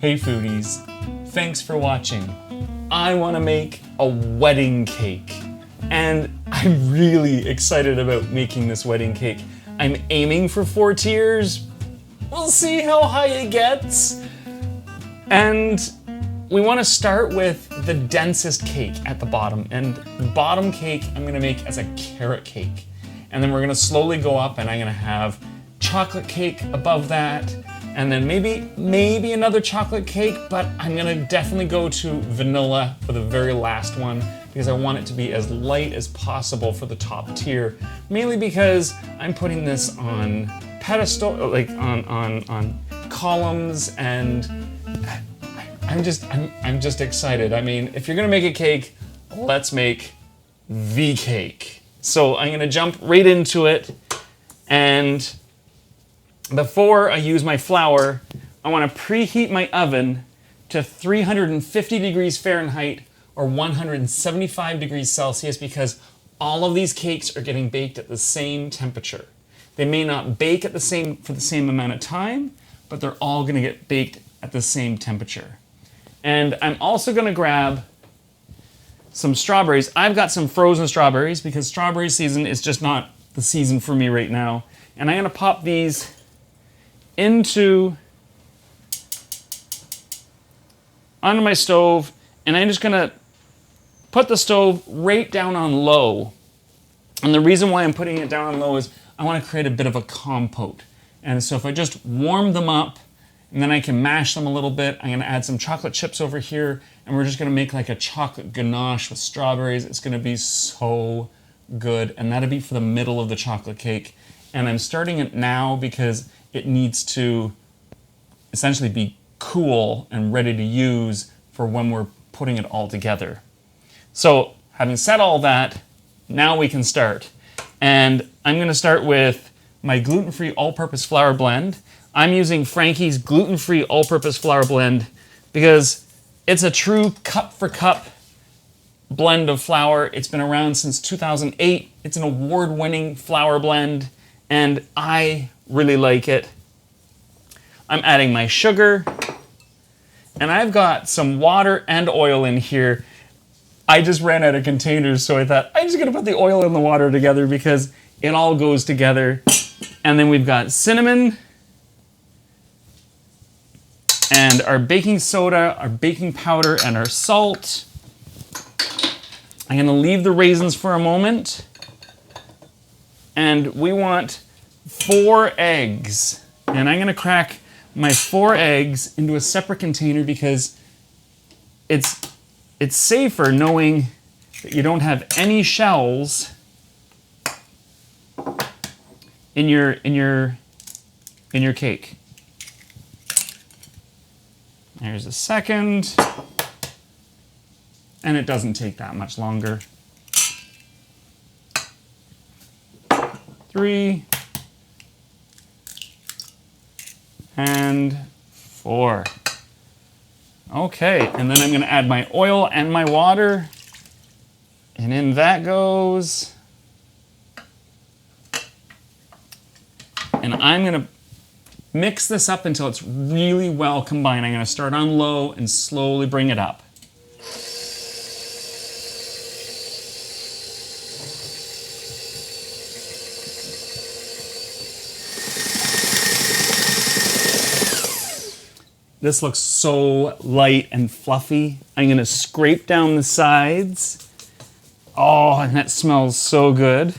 Hey foodies, thanks for watching. I want to make a wedding cake, and I'm really excited about making this wedding cake. I'm aiming for 4 tiers. We'll see how high it gets. And we want to start with the densest cake at the bottom, and the bottom cake I'm going to make as a carrot cake. And then we're going to slowly go up, and I'm going to have chocolate cake above that, and then maybe another chocolate cake, but I'm gonna definitely go to vanilla for the very last one because I want it to be as light as possible for the top tier, mainly because I'm putting this on pedestal, like on columns, and I'm just excited. I mean, if you're gonna make a cake, let's make the cake. So I'm gonna jump right into it, and before I use my flour, I want to preheat my oven to 350 degrees Fahrenheit or 175 degrees Celsius because all of these cakes are getting baked at the same temperature. They may not bake at for the same amount of time, but they're all going to get baked at the same temperature. And I'm also going to grab some strawberries. I've got some frozen strawberries because strawberry season is just not the season for me right now. And I'm going to pop these onto my stove, and I'm just gonna put the stove right down on low. And the reason why I'm putting it down on low is I want to create a bit of a compote. And so if I just warm them up and then I can mash them a little bit, I'm gonna add some chocolate chips over here, and we're just gonna make like a chocolate ganache with strawberries. It's gonna be so good, and that'll be for the middle of the chocolate cake. And I'm starting it now because it needs to essentially be cool and ready to use for when we're putting it all together. So having said all that, now we can start. And I'm going to start with my gluten-free all-purpose flour blend. I'm using Frankie's gluten-free all-purpose flour blend because it's a true cup-for-cup blend of flour. It's been around since 2008. It's an award-winning flour blend, and I really like it. I'm adding my sugar, and I've got some water and oil in here. I just ran out of containers, so I thought I'm just gonna put the oil and the water together because it all goes together. And then we've got cinnamon and our baking soda, our baking powder, and our salt. I'm gonna leave the raisins for a moment. And we want 4 eggs. And I'm gonna crack my 4 eggs into a separate container because it's safer knowing that you don't have any shells in your cake. There's a second. And it doesn't take that much longer. 3 and 4. Okay, and then I'm going to add my oil and my water, and in that goes. And I'm going to mix this up until it's really well combined. I'm going to start on low and slowly bring it up. This looks so light and fluffy. I'm gonna scrape down the sides. Oh, and that smells so good.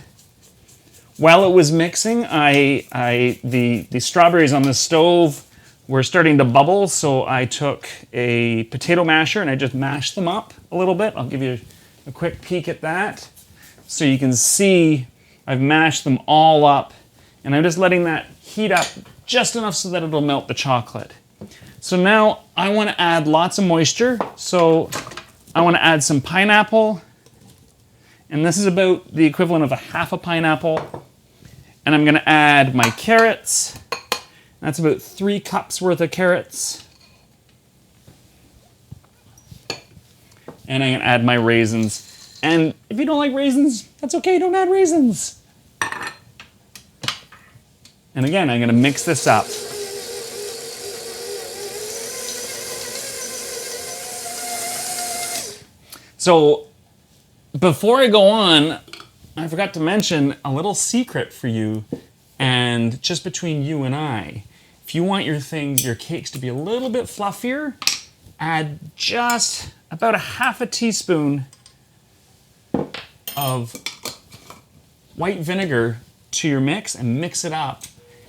While it was mixing, the strawberries on the stove were starting to bubble, so I took a potato masher and I just mashed them up a little bit. I'll give you a quick peek at that. So you can see I've mashed them all up, and I'm just letting that heat up just enough so that it'll melt the chocolate. So now I want to add lots of moisture. So I want to add some pineapple. And this is about the equivalent of a half a pineapple. And I'm going to add my carrots. That's about 3 cups worth of carrots. And I'm going to add my raisins. And if you don't like raisins, that's okay, don't add raisins. And again, I'm going to mix this up. So before I go on, I forgot to mention a little secret for you, and just between you and I. If you want your cakes to be a little bit fluffier, add just about a half a teaspoon of white vinegar to your mix and mix it up.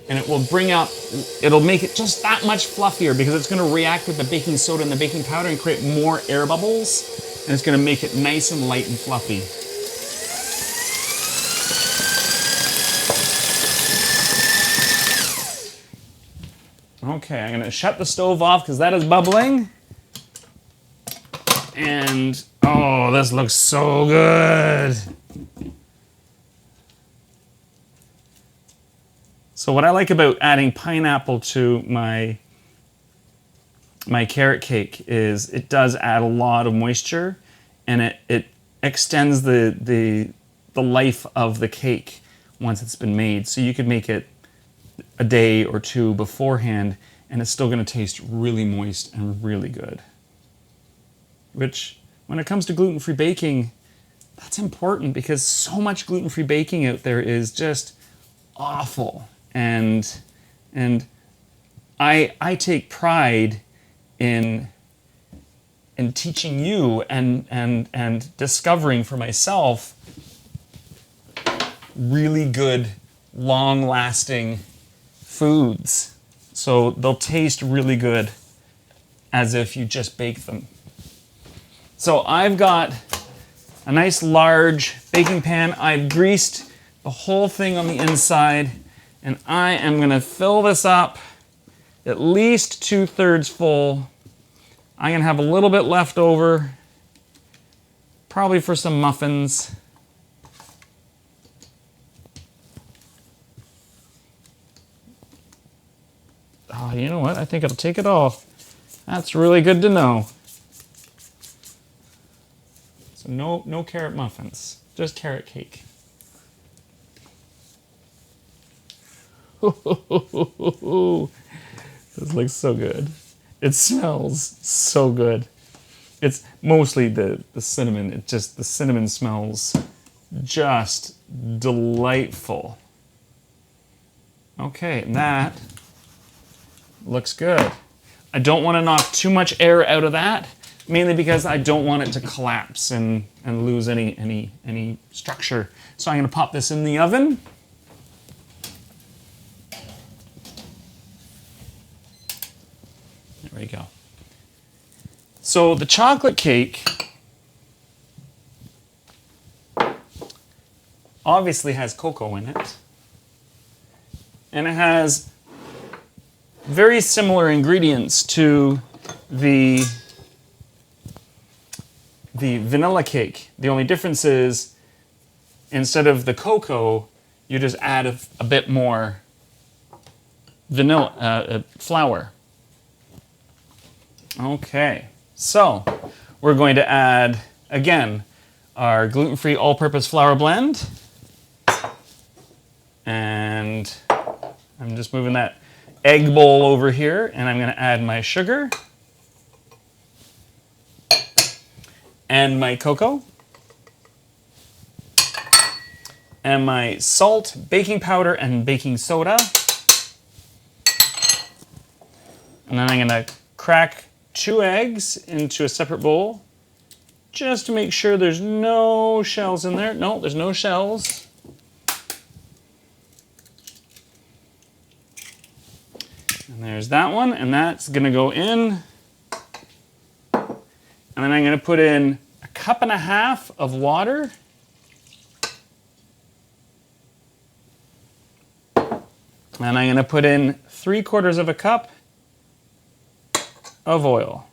And it'll make it just that much fluffier because it's gonna react with the baking soda and the baking powder and create more air bubbles. And it's gonna make it nice and light and fluffy. Okay, I'm gonna shut the stove off because that is bubbling. And, oh, this looks so good. So what I like about adding pineapple to my carrot cake is it does add a lot of moisture, and it extends the life of the cake once it's been made. So you could make it a day or two beforehand, and it's still going to taste really moist and really good. Which, when it comes to gluten-free baking, that's important because so much gluten-free baking out there is just awful. And I take pride in teaching you and discovering for myself really good, long-lasting foods. So they'll taste really good as if you just bake them. So I've got a nice large baking pan. I've greased the whole thing on the inside, and I am going to fill this up at least 2/3 full. I'm going to have a little bit left over, probably for some muffins. Oh, you know what? I think it'll take it all. That's really good to know. So no carrot muffins, just carrot cake. This looks so good. It smells so good. It's mostly the cinnamon. The cinnamon smells just delightful. Okay, that looks good. I don't want to knock too much air out of that, mainly because I don't want it to collapse and lose any structure. So I'm going to pop this in the oven. There we go. So the chocolate cake obviously has cocoa in it, and it has very similar ingredients to the vanilla cake. The only difference is instead of the cocoa, you just add a bit more vanilla flour. Okay, so we're going to add, again, our gluten-free all-purpose flour blend. And I'm just moving that egg bowl over here, and I'm going to add my sugar and my cocoa and my salt, baking powder, and baking soda. And then I'm going to crack 2 eggs into a separate bowl just to make sure there's no shells in there. No, there's no shells. And there's that one, and that's going to go in. And then I'm going to put in 1.5 cups of water. And I'm going to put in 3/4 cup of oil.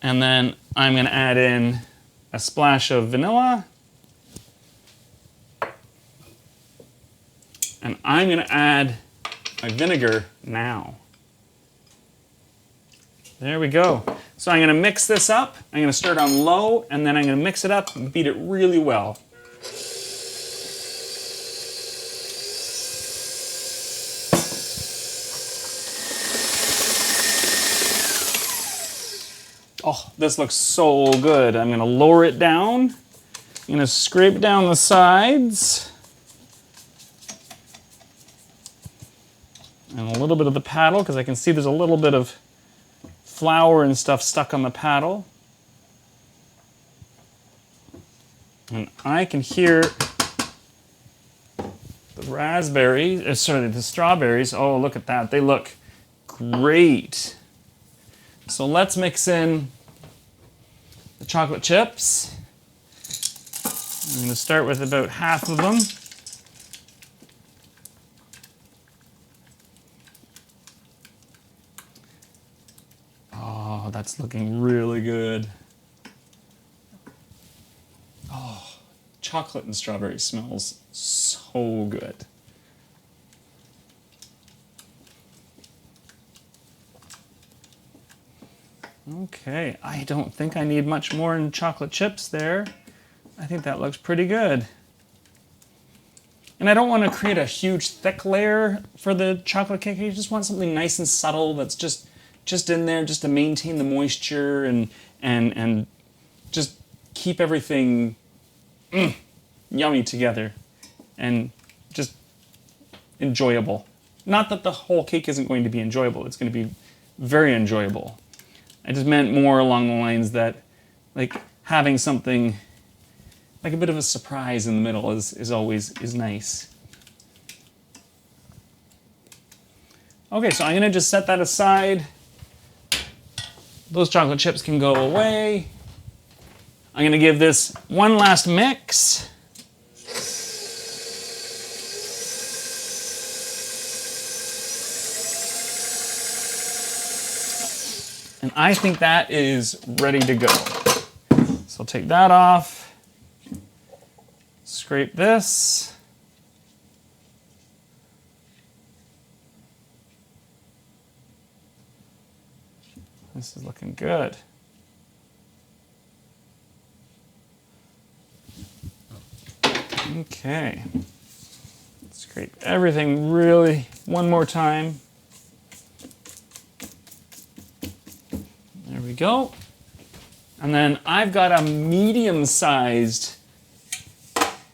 And then I'm going to add in a splash of vanilla. And I'm going to add my vinegar now. There we go. So I'm going to mix this up. I'm going to start on low, and then I'm going to mix it up and beat it really well. Oh, this looks so good. I'm gonna lower it down. I'm gonna scrape down the sides. And a little bit of the paddle, because I can see there's a little bit of flour and stuff stuck on the paddle. And I can hear the raspberries, the strawberries. Oh, look at that. They look great. So let's mix in the chocolate chips. I'm going to start with about half of them. Oh, that's looking really good. Oh, chocolate and strawberry smells so good. Okay, I don't think I need much more in chocolate chips there. I think that looks pretty good. And I don't want to create a huge thick layer for the chocolate cake. I just want something nice and subtle that's just in there just to maintain the moisture and just keep everything yummy together and just enjoyable. Not that the whole cake isn't going to be enjoyable. It's going to be very enjoyable. I just meant more along the lines that, like, having something like a bit of a surprise in the middle is always nice. Okay, so I'm gonna just set that aside. Those chocolate chips can go away. I'm gonna give this one last mix. And I think that is ready to go. So I'll take that off. Scrape this. This is looking good. Okay. Scrape everything really one more time. There we go. And then I've got a medium-sized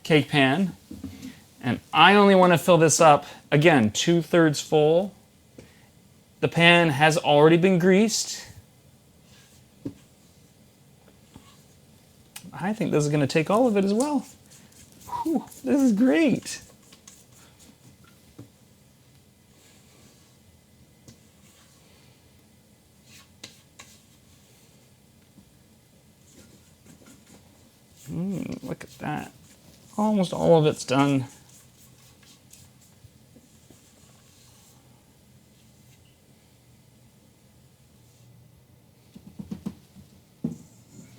cake pan, and I only want to fill this up, again, 2/3 full. The pan has already been greased. I think this is going to take all of it as well. Whew, this is great. Look at that. Almost all of it's done.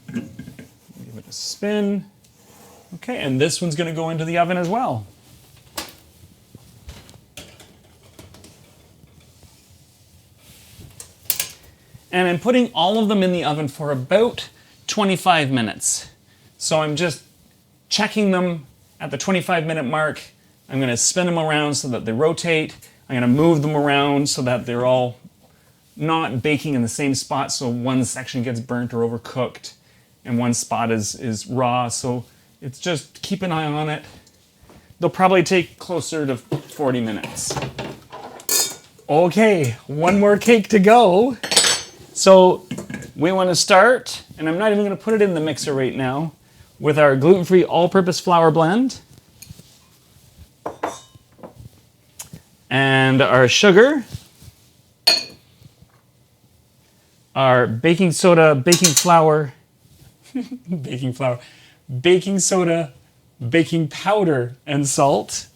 Give it a spin. Okay, and this one's going to go into the oven as well. And I'm putting all of them in the oven for about 25 minutes. So I'm just checking them at the 25-minute mark. I'm going to spin them around so that they rotate. I'm going to move them around so that they're all not baking in the same spot, so one section gets burnt or overcooked and one spot is raw. So it's just keep an eye on it. They'll probably take closer to 40 minutes. Okay, one more cake to go. So we want to start, and I'm not even going to put it in the mixer right now, with our gluten-free all-purpose flour blend and our sugar, our baking soda, baking flour, baking soda, baking powder, and salt.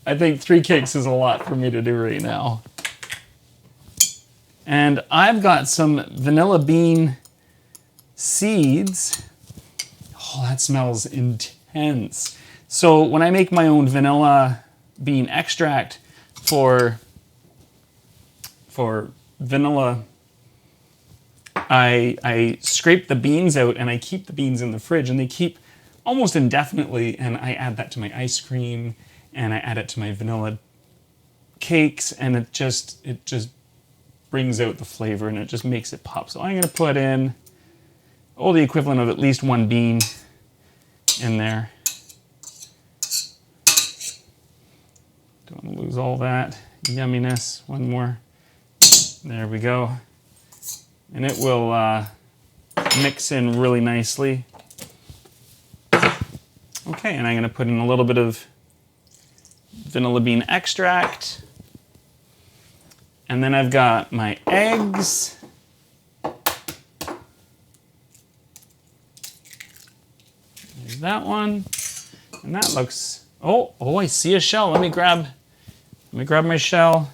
I think 3 cakes is a lot for me to do right now. And I've got some vanilla bean seeds. Oh, that smells intense. So when I make my own vanilla bean extract for vanilla, I scrape the beans out and I keep the beans in the fridge, and they keep almost indefinitely, and I add that to my ice cream and I add it to my vanilla cakes, and it just brings out the flavor and it just makes it pop. So I'm gonna put in, the equivalent of at least 1 bean in there. Don't want to lose all that yumminess. One more. There we go. And it will mix in really nicely. Okay, and I'm going to put in a little bit of vanilla bean extract. And then I've got my eggs. There's that one. And that looks, I see a shell. Let me grab my shell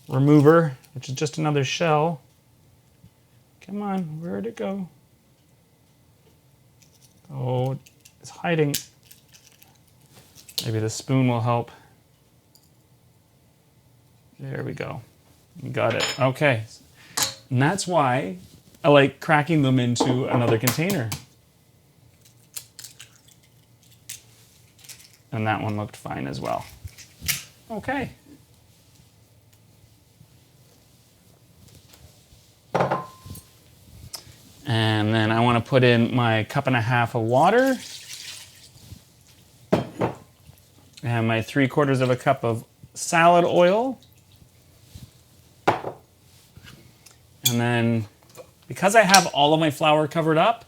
remover, which is just another shell. Come on, where'd it go? Oh, it's hiding. Maybe the spoon will help. There we go. You got it. Okay. And that's why I like cracking them into another container. And that one looked fine as well. Okay. And then I want to put in my 1.5 cups of water. And my 3/4 cup of salad oil. And then, because I have all of my flour covered up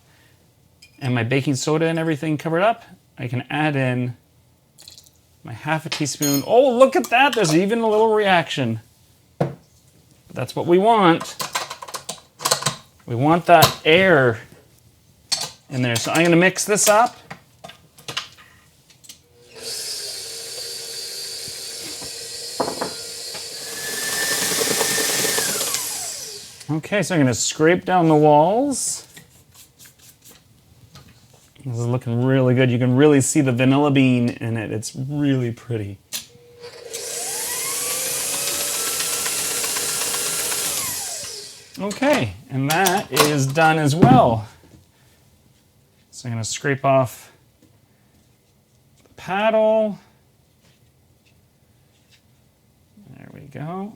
and my baking soda and everything covered up, I can add in my 1/2 teaspoon. Oh, look at that. There's even a little reaction. But that's what we want. We want that air in there. So I'm going to mix this up. Okay, so I'm going to scrape down the walls. This is looking really good. You can really see the vanilla bean in it. It's really pretty. Okay, and that is done as well. So I'm going to scrape off the paddle. There we go.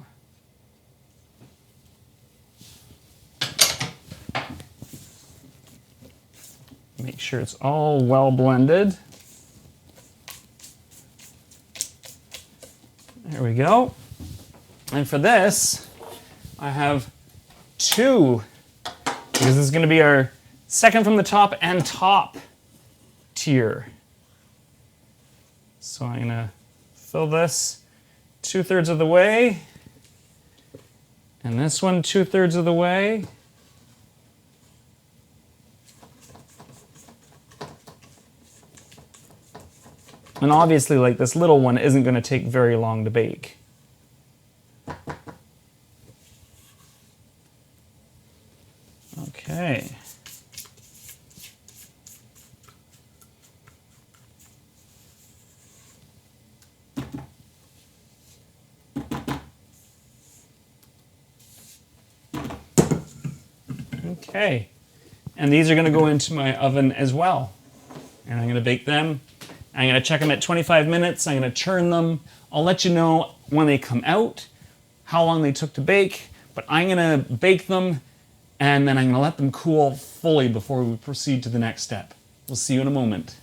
Make sure it's all well blended. There we go. And for this, I have 2, because this is going to be our second from the top and top tier. So I'm going to fill this 2/3 of the way, and this one 2/3 of the way. And obviously, like, this little one isn't going to take very long to bake. Okay. Okay. And these are going to go into my oven as well. And I'm going to bake them. I'm going to check them at 25 minutes. I'm going to churn them. I'll let you know when they come out, how long they took to bake. But I'm going to bake them, and then I'm going to let them cool fully before we proceed to the next step. We'll see you in a moment.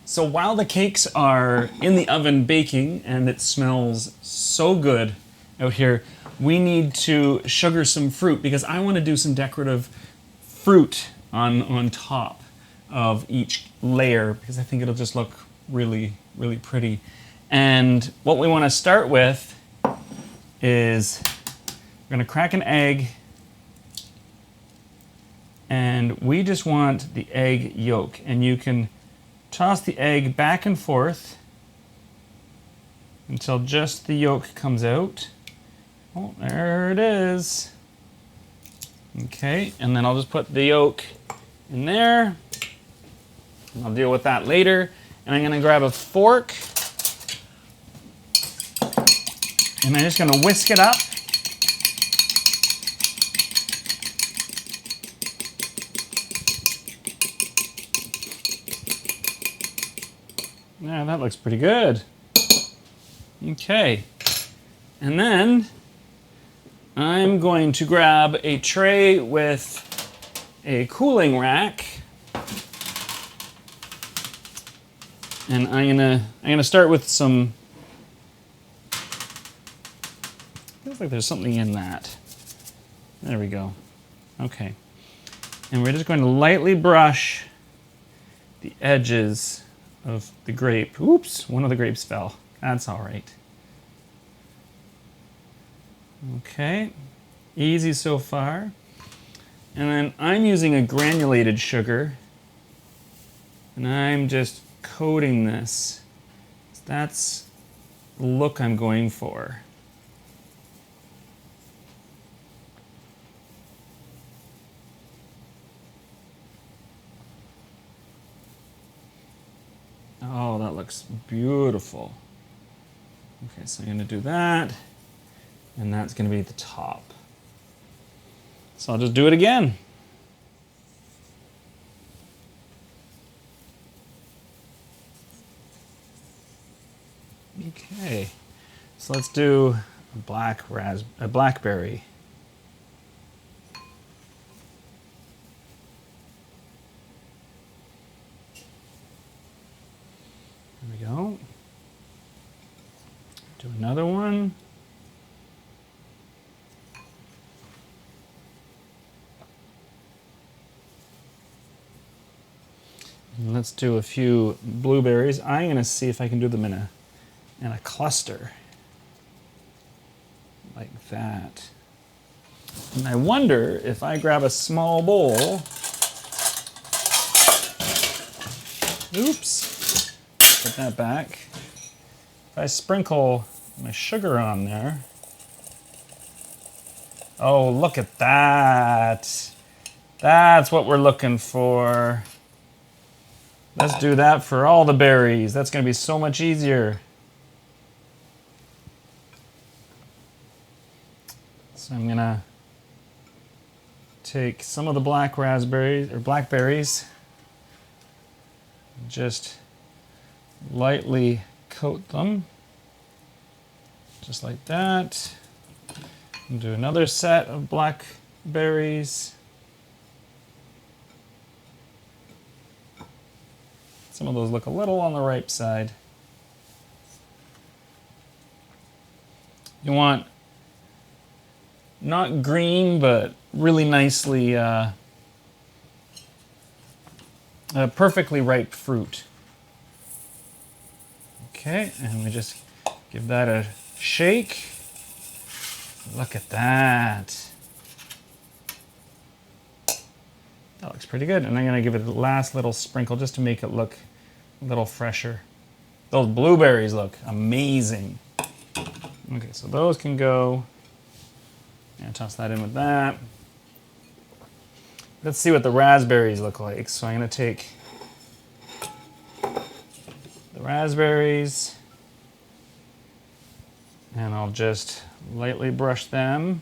So while the cakes are in the oven baking, and it smells so good out here, we need to sugar some fruit, because I want to do some decorative fruit on top of each layer, because I think it'll just look really, really pretty. And what we want to start with is we're going to crack an egg, and we just want the egg yolk. And you can toss the egg back and forth until just the yolk comes out. Oh, there it is. Okay, and then I'll just put the yolk in there. I'll deal with that later. And I'm gonna grab a fork, and I'm just gonna whisk it up. Yeah, that looks pretty good. Okay. And then I'm going to grab a tray with a cooling rack. And I'm gonna start with some. Feels like there's something in that. There we go. Okay. And we're just going to lightly brush the edges of the grape. Oops, one of the grapes fell. That's all right. Okay, easy so far. And then I'm using a granulated sugar, and I'm just coating this. That's the look I'm going for. Oh, that looks beautiful. Okay, so I'm going to do that, and that's going to be the top. So I'll just do it again. Okay, so let's do a blackberry. There we go. Do another one. And let's do a few blueberries. I'm going to see if I can do them in a cluster. Like that. And I wonder if I grab a small bowl. Oops. Put that back. If I sprinkle my sugar on there. Oh, look at that. That's what we're looking for. Let's do that for all the berries. That's going to be so much easier. So I'm going to take some of the black raspberries or blackberries, just lightly coat them, just like that. And do another set of blackberries. Some of those look a little on the ripe side. You want not green, but really nicely, perfectly ripe fruit. Okay, and we just give that a shake. Look at that. That looks pretty good. And I'm gonna give it the last little sprinkle just to make it look a little fresher. Those blueberries look amazing. Okay, so those can go. And toss that in with that. Let's see what the raspberries look like. So I'm gonna take the raspberries and I'll just lightly brush them.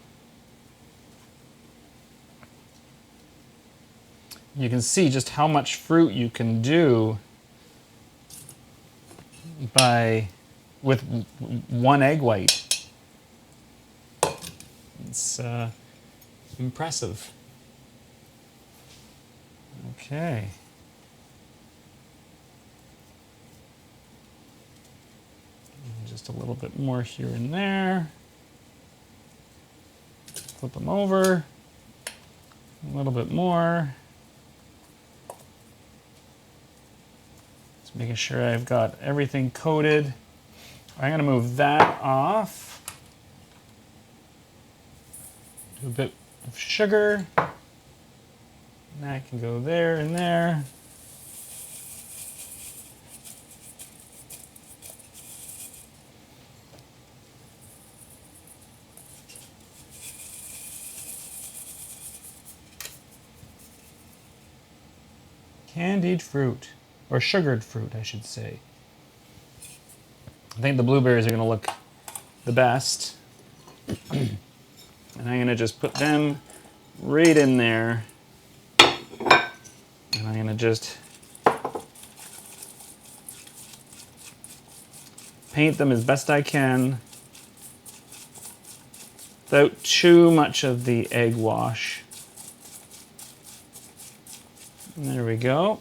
You can see just how much fruit you can do with one egg white. It's impressive. Okay. And just a little bit more here and there. Flip them over. A little bit more. Just making sure I've got everything coated. I'm going to move that off. Do a bit of sugar. And that can go there and there. Candied fruit, or sugared fruit, I should say. I think the blueberries are going to look the best. And I'm going to just put them right in there. And I'm going to just paint them as best I can without too much of the egg wash. And there we go.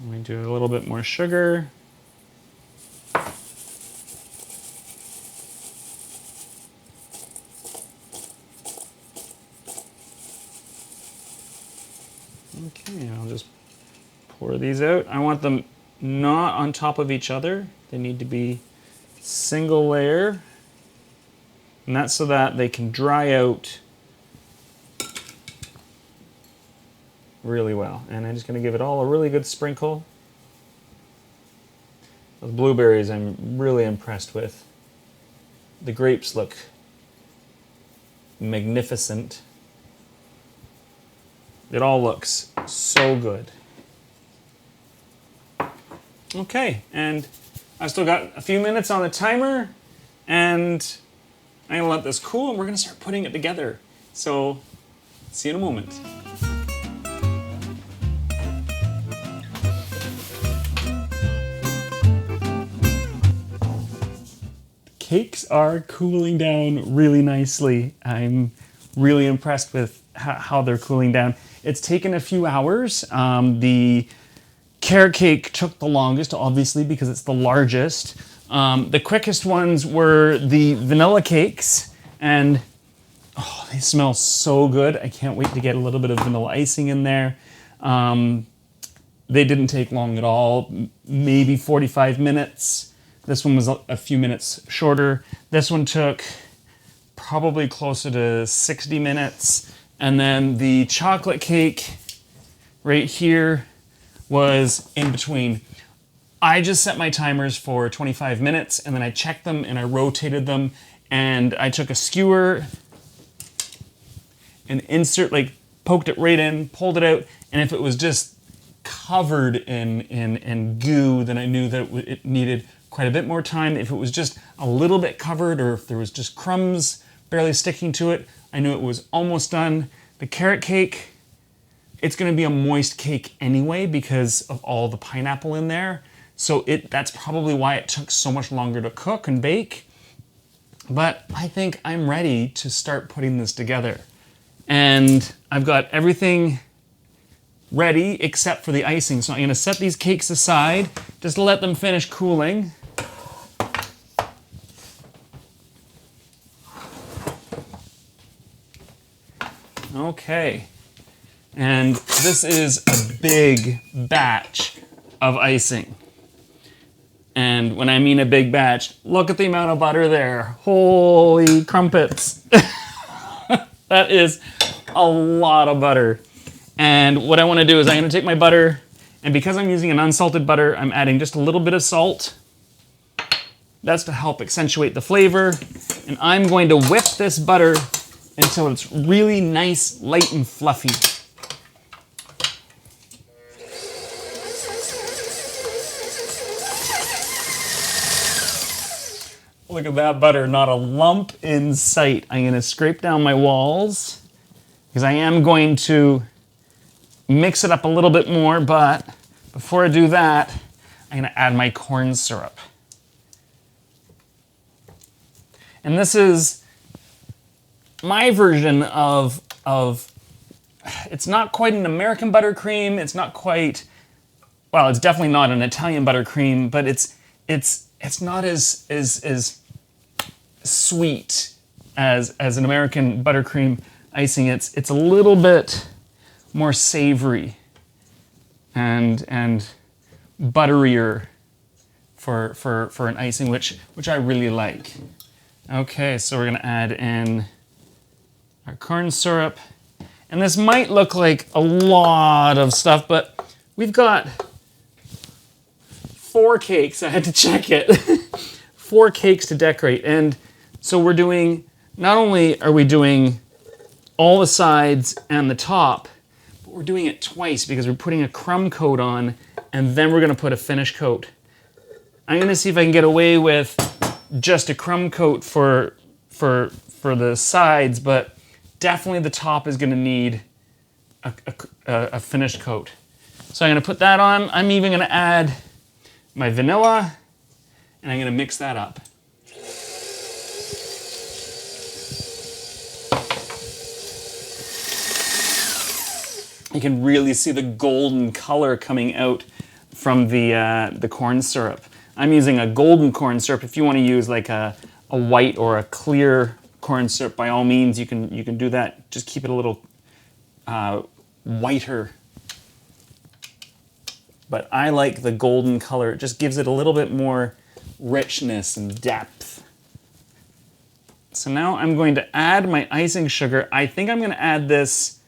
We do a little bit more sugar. Okay, I'll just pour these out. I want them not on top of each other. They need to be single layer. And that's so that they can dry out really well. And I'm just going to give it all a really good sprinkle. Those blueberries I'm really impressed with. The grapes look magnificent. It all looks so good. Okay, and I've still got a few minutes on the timer, and I'm gonna let this cool, and we're gonna start putting it together. So, see you in a moment. Cakes are cooling down really nicely. I'm really impressed with how they're cooling down. It's taken a few hours. The carrot cake took the longest, obviously, because it's the largest. The quickest ones were the vanilla cakes, and oh, they smell so good. I can't wait to get a little bit of vanilla icing in there. They didn't take long at all, maybe 45 minutes. This one was a few minutes shorter. This one took probably closer to 60 minutes. And then the chocolate cake right here was in between. I just set my timers for 25 minutes, and then I checked them and I rotated them, and I took a skewer and poked it right in, pulled it out, and if it was just covered in goo, then I knew that it needed quite a bit more time. If it was just a little bit covered, or if there was just crumbs barely sticking to it, I knew it was almost done. The carrot cake, it's gonna be a moist cake anyway because of all the pineapple in there. So that's probably why it took so much longer to cook and bake. But I think I'm ready to start putting this together. And I've got everything ready except for the icing. So I'm gonna set these cakes aside, just to let them finish cooling. Okay, and this is a big batch of icing. And when I mean a big batch, look at the amount of butter there. Holy crumpets. That is a lot of butter. And what I want to do is I'm going to take my butter, and because I'm using an unsalted butter, I'm adding just a little bit of salt. That's to help accentuate the flavor. And I'm going to whip this butter until it's really nice, light, and fluffy. Look at that butter, not a lump in sight. I'm gonna scrape down my walls because I am going to mix it up a little bit more, but before I do that, I'm gonna add my corn syrup. And this is my version of it's not quite an American buttercream. It's not quite, well, it's definitely not an Italian buttercream, but it's not as sweet as an American buttercream icing. It's a little bit more savory and butterier for an icing, which I really like. Okay, so we're gonna add in our corn syrup. And this might look like a lot of stuff, but we've got 4 cakes. I had to check it. 4 cakes to decorate. And so we're doing, not only are we doing all the sides and the top, but we're doing it twice because we're putting a crumb coat on, and then we're gonna put a finish coat. I'm gonna see if I can get away with just a crumb coat for the sides, but definitely the top is gonna need a finished coat. So I'm gonna put that on. I'm even gonna add my vanilla, and I'm gonna mix that up. You can really see the golden color coming out from the corn syrup. I'm using a golden corn syrup. If you want to use like a white or a clear corn syrup, by all means, you can do that. Just keep it a little whiter. But I like the golden color. It just gives it a little bit more richness and depth. So now I'm going to add my icing sugar. I think I'm going to add this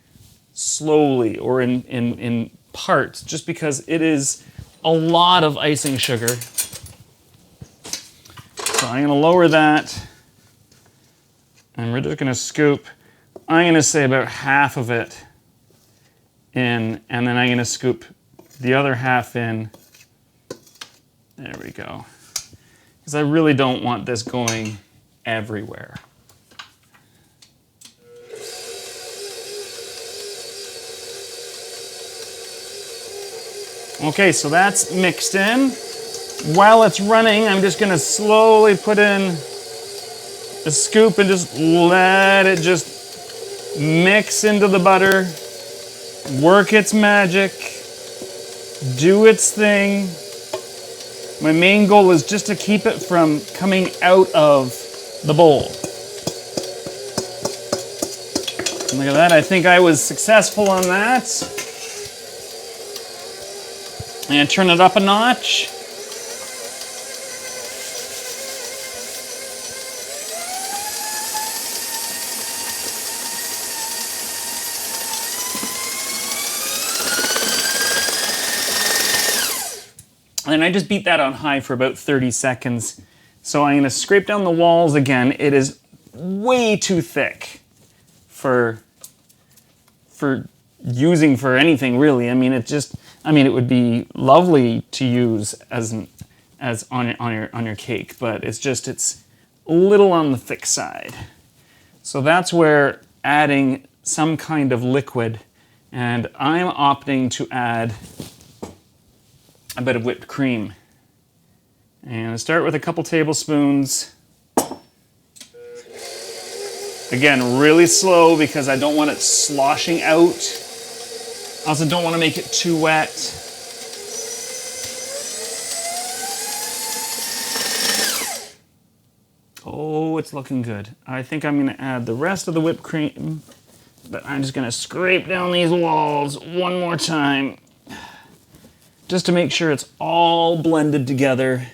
slowly or in parts, just because it is a lot of icing sugar. So I'm going to lower that, and we're just going to scoop, I'm going to say about half of it in, and then I'm going to scoop the other half in. There we go. Because I really don't want this going everywhere. Okay, so that's mixed in. While it's running, I'm just gonna slowly put in a scoop and just let it just mix into the butter, work its magic, do its thing. My main goal is just to keep it from coming out of the bowl. And look at that, I think I was successful on that. And turn it up a notch. And I just beat that on high for about 30 seconds. So I'm gonna scrape down the walls again. It is way too thick for using for anything really. I mean, it would be lovely to use as on your cake, but it's a little on the thick side. So that's where adding some kind of liquid, and I'm opting to add a bit of whipped cream. And I start with a couple tablespoons. Again, really slow because I don't want it sloshing out. I also don't want to make it too wet. Oh, it's looking good. I think I'm going to add the rest of the whipped cream, but I'm just going to scrape down these walls one more time, just to make sure it's all blended together.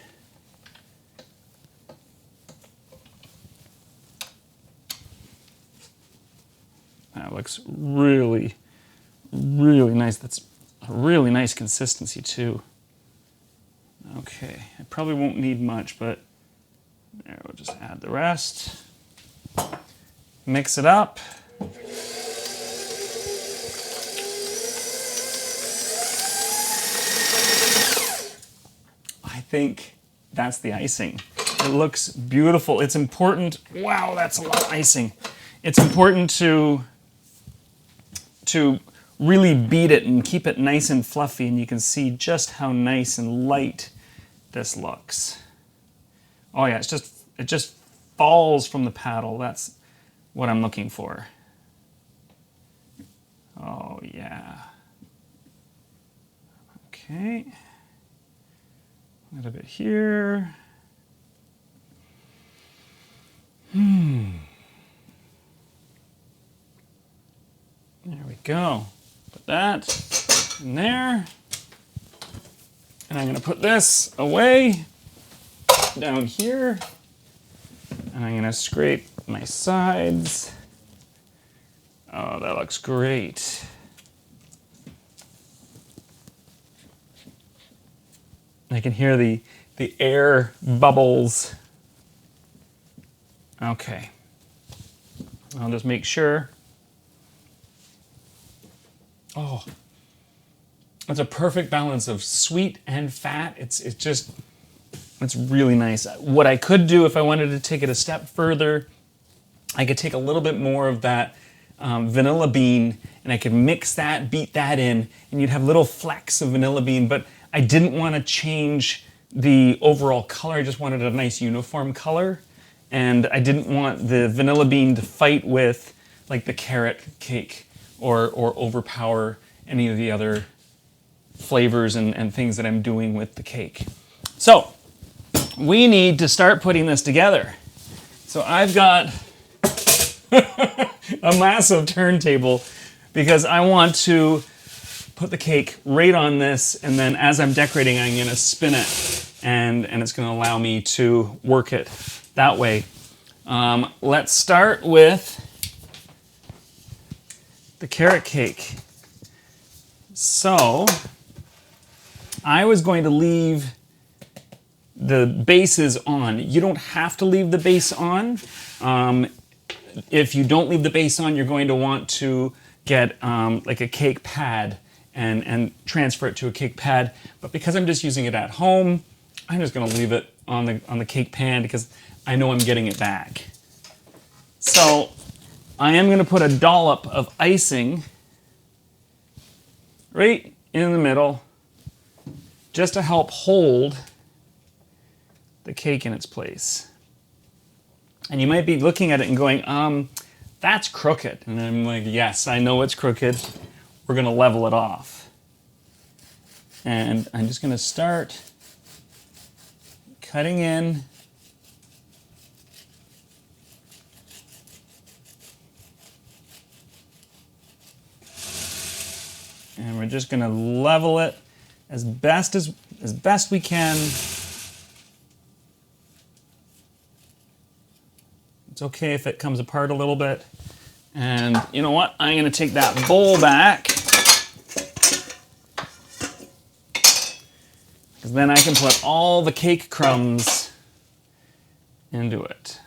That looks really, really nice. That's a really nice consistency too. Okay, I probably won't need much, but there, we'll just add the rest. Mix it up. I think that's the icing. It looks beautiful. It's important. Wow, that's a lot of icing. It's important to really beat it and keep it nice and fluffy, and you can see just how nice and light this looks. Oh yeah, it just falls from the paddle. That's what I'm looking for. Oh yeah. Okay. A little bit here. There we go. Put that in there. And I'm going to put this away down here. And I'm going to scrape my sides. Oh, that looks great. I can hear the air bubbles. Okay. I'll just make sure. Oh, it's a perfect balance of sweet and fat. It's really nice. What I could do if I wanted to take it a step further, I could take a little bit more of that vanilla bean, and I could mix that, beat that in, and you'd have little flecks of vanilla bean, but I didn't want to change the overall color. I just wanted a nice uniform color. And I didn't want the vanilla bean to fight with like the carrot cake or overpower any of the other flavors and things that I'm doing with the cake. So we need to start putting this together. So I've got a massive turntable because I want to put the cake right on this, and then as I'm decorating, I'm gonna spin it, and it's gonna allow me to work it that way. Let's start with the carrot cake. So I was going to leave the bases on. You don't have to leave the base on. If you don't leave the base on, you're going to want to get like a cake pad and transfer it to a cake pad. But because I'm just using it at home, I'm just gonna leave it on the cake pan because I know I'm getting it back. So I am gonna put a dollop of icing right in the middle just to help hold the cake in its place. And you might be looking at it and going, that's crooked. And I'm like, yes, I know it's crooked. We're gonna level it off. And I'm just gonna start cutting in. And we're just gonna level it as best we can. It's okay if it comes apart a little bit. And you know what? I'm gonna take that bowl back, because then I can put all the cake crumbs into it.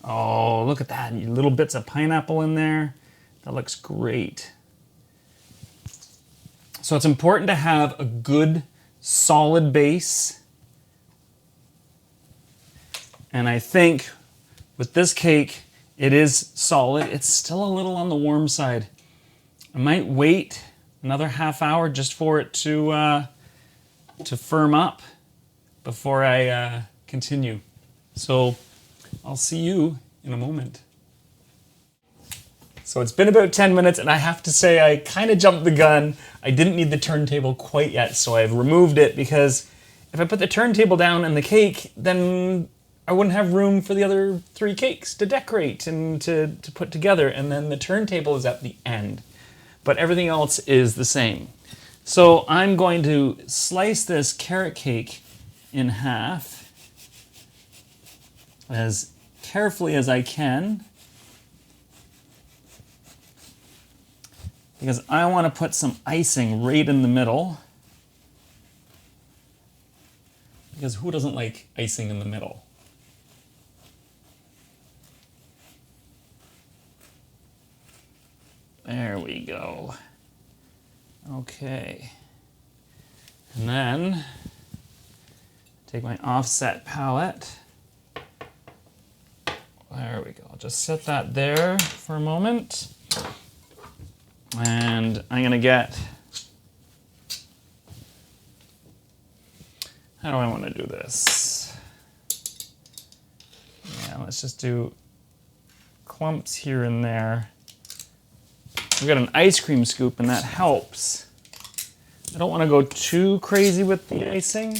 Oh, look at that, little bits of pineapple in there. That looks great. So it's important to have a good, solid base. And I think with this cake, it is solid. It's still a little on the warm side. I might wait another half hour just for it to firm up before I continue. So I'll see you in a moment. So it's been about 10 minutes, and I have to say I kind of jumped the gun. I didn't need the turntable quite yet, so I've removed it because if I put the turntable down and the cake, then I wouldn't have room for the other 3 cakes to decorate and to put together, and then the turntable is at the end. But everything else is the same. So I'm going to slice this carrot cake in half as carefully as I can, because I want to put some icing right in the middle. Because who doesn't like icing in the middle? There we go. Okay. And then take my offset palette. There we go. I'll just set that there for a moment. And I'm gonna get, how do I want to do this? Yeah, let's just do clumps here and there. We've got an ice cream scoop, and that helps. I don't want to go too crazy with the icing.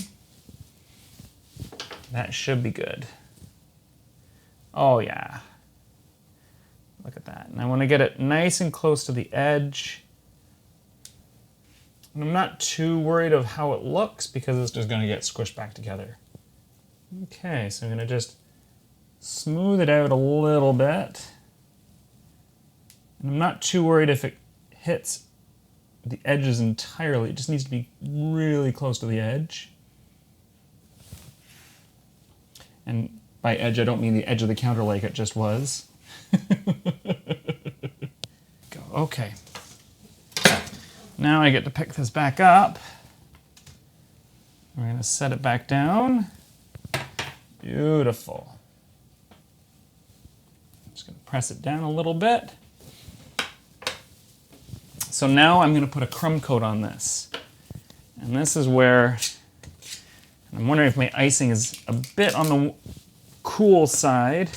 That should be good. Oh yeah. Look at that. And I want to get it nice and close to the edge. And I'm not too worried of how it looks because it's just going to get squished back together. Okay, so I'm going to just smooth it out a little bit. And I'm not too worried if it hits the edges entirely. It just needs to be really close to the edge. And by edge, I don't mean the edge of the counter like it just was. Go. Okay. Now I get to pick this back up. We're going to set it back down. Beautiful. Just going to press it down a little bit. So now I'm going to put a crumb coat on this. And this is where I'm wondering if my icing is a bit on the cool side,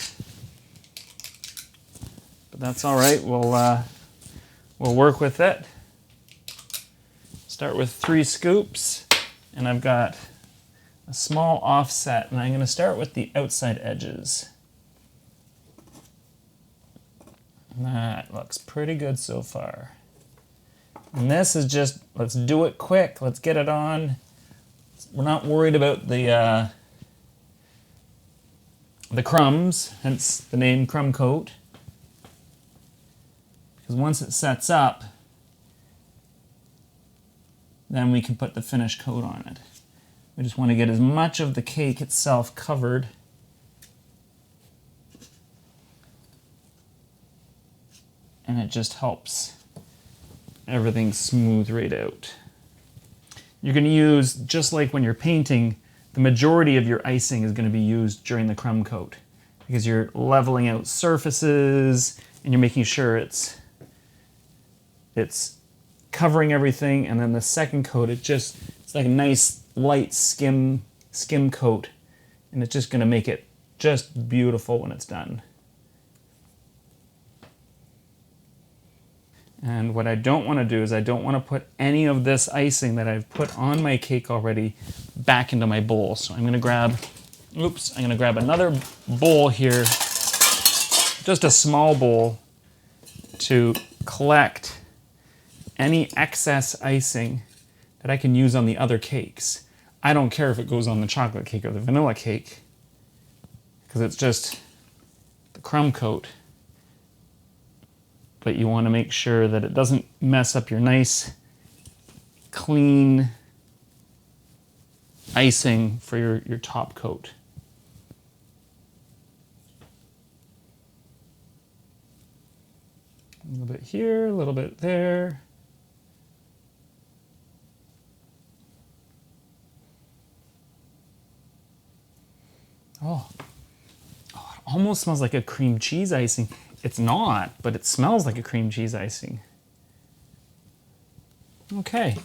but that's all right. We'll work with it. Start with 3 scoops, and I've got a small offset, and I'm going to start with the outside edges. That looks pretty good so far. And this is just, let's do it quick. Let's get it on. We're not worried about the crumbs, hence the name crumb coat. Because once it sets up, then we can put the finish coat on it. We just want to get as much of the cake itself covered. And it just helps everything smooth right out. You're going to use, just like when you're painting, the majority of your icing is going to be used during the crumb coat because you're leveling out surfaces and you're making sure it's covering everything, and then the second coat, it's like a nice light skim coat, and it's just going to make it just beautiful when it's done. And what I don't want to do is I don't want to put any of this icing that I've put on my cake already back into my bowl. So I'm going to grab another bowl here, just a small bowl, to collect any excess icing that I can use on the other cakes. I don't care if it goes on the chocolate cake or the vanilla cake, because it's just the crumb coat. But you want to make sure that it doesn't mess up your nice, clean icing for your top coat. A little bit here, a little bit there. Oh, it almost smells like a cream cheese icing. It's not, but it smells like a cream cheese icing. Okay,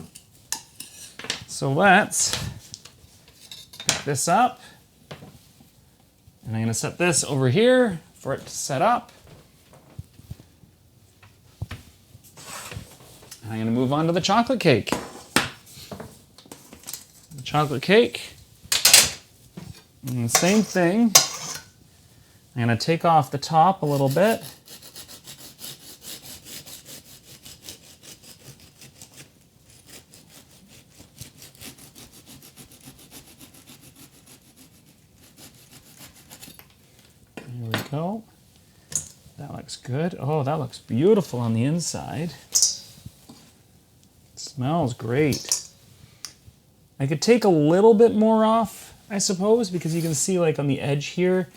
so let's pick this up. And I'm going to set this over here for it to set up. And I'm going to move on to the chocolate cake. The chocolate cake, and the same thing. I'm going to take off the top a little bit. There we go. That looks good. Oh, that looks beautiful on the inside. It smells great. I could take a little bit more off, I suppose, because you can see like on the edge here,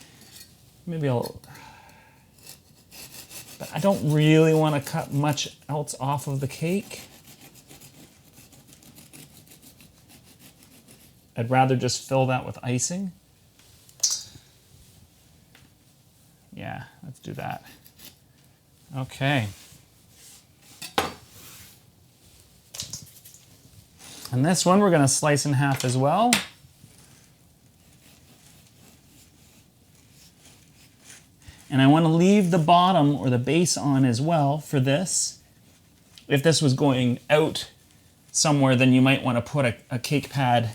maybe but I don't really want to cut much else off of the cake. I'd rather just fill that with icing. Yeah, let's do that. Okay. And this one we're going to slice in half as well. And I want to leave the bottom or the base on as well for this. If this was going out somewhere, then you might want to put a cake pad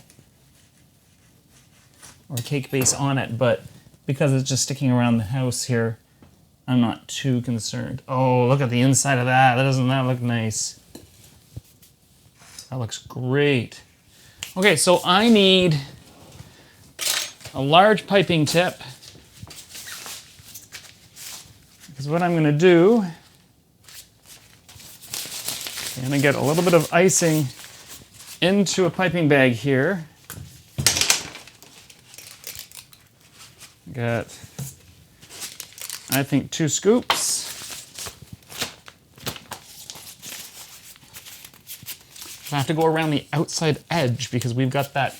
or a cake base on it, but because it's just sticking around the house here, I'm not too concerned. Oh, look at the inside of that. Doesn't that look nice? That looks great. Okay, so I need a large piping tip. Because what I'm going to do, I'm going to get a little bit of icing into a piping bag here. Got, I think, 2 scoops. I have to go around the outside edge because we've got that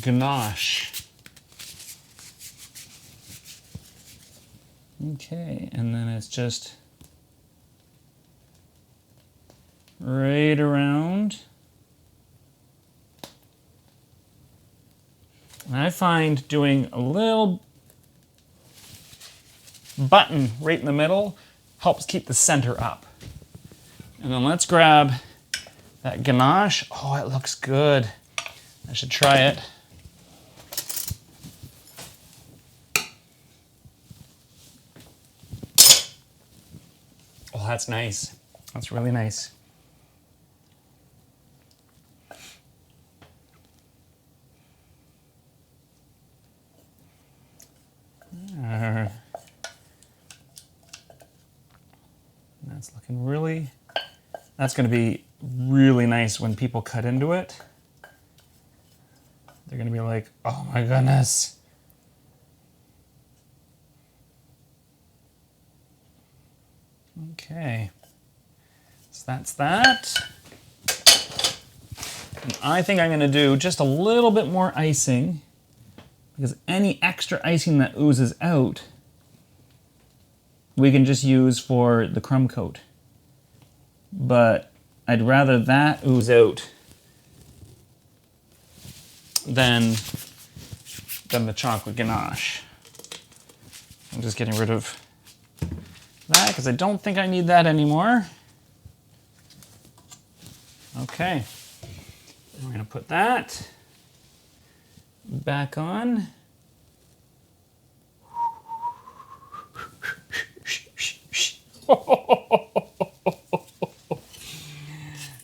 ganache. Okay, and then it's just right around. I find doing a little button right in the middle helps keep the center up. And then let's grab that ganache. Oh, it looks good. I should try it. Oh, that's nice. That's really nice. That's looking really, that's going to be really nice when people cut into it. They're going to be like, oh my goodness. Okay, so that's that. And I think I'm going to do just a little bit more icing, because any extra icing that oozes out, we can just use for the crumb coat. But I'd rather that ooze out than the chocolate ganache. I'm just getting rid of that because I don't think I need that anymore. Okay, we're going to put that back on.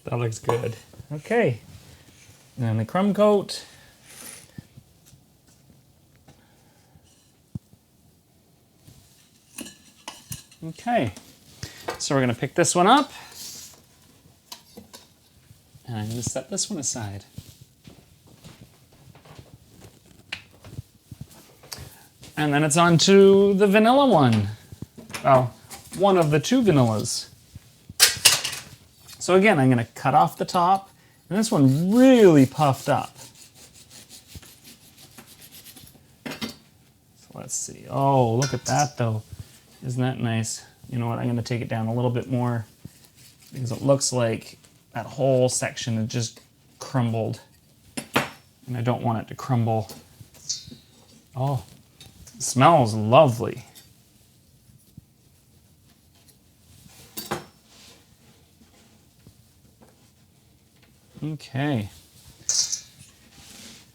That looks good. Okay, and then the crumb coat. Okay, so we're going to pick this one up, and I'm going to set this one aside. And then it's on to the vanilla one. Well, one of the two vanillas. So again, I'm going to cut off the top, and this one really puffed up. So let's see. Oh, look at that though. Isn't that nice? You know what, I'm going to take it down a little bit more because it looks like that whole section is just crumbled. And I don't want it to crumble. Oh, it smells lovely. Okay.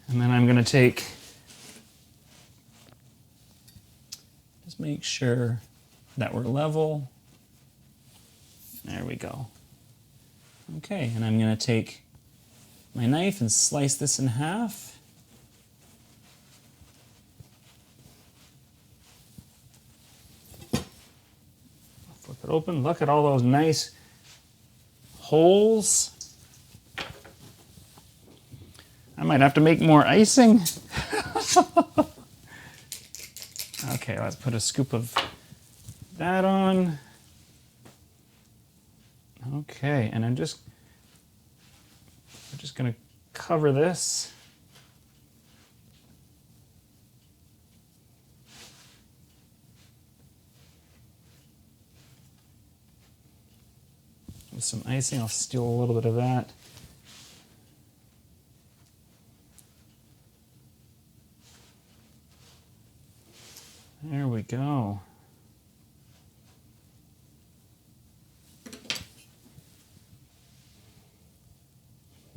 And then I'm going to take, just make sure that we're level. There we go. Okay, and I'm going to take my knife and slice this in half. Flip it open. Look at all those nice holes. I might have to make more icing. Okay, let's put a scoop of that on. Okay, and we're just going to cover this. With some icing, I'll steal a little bit of that. There we go.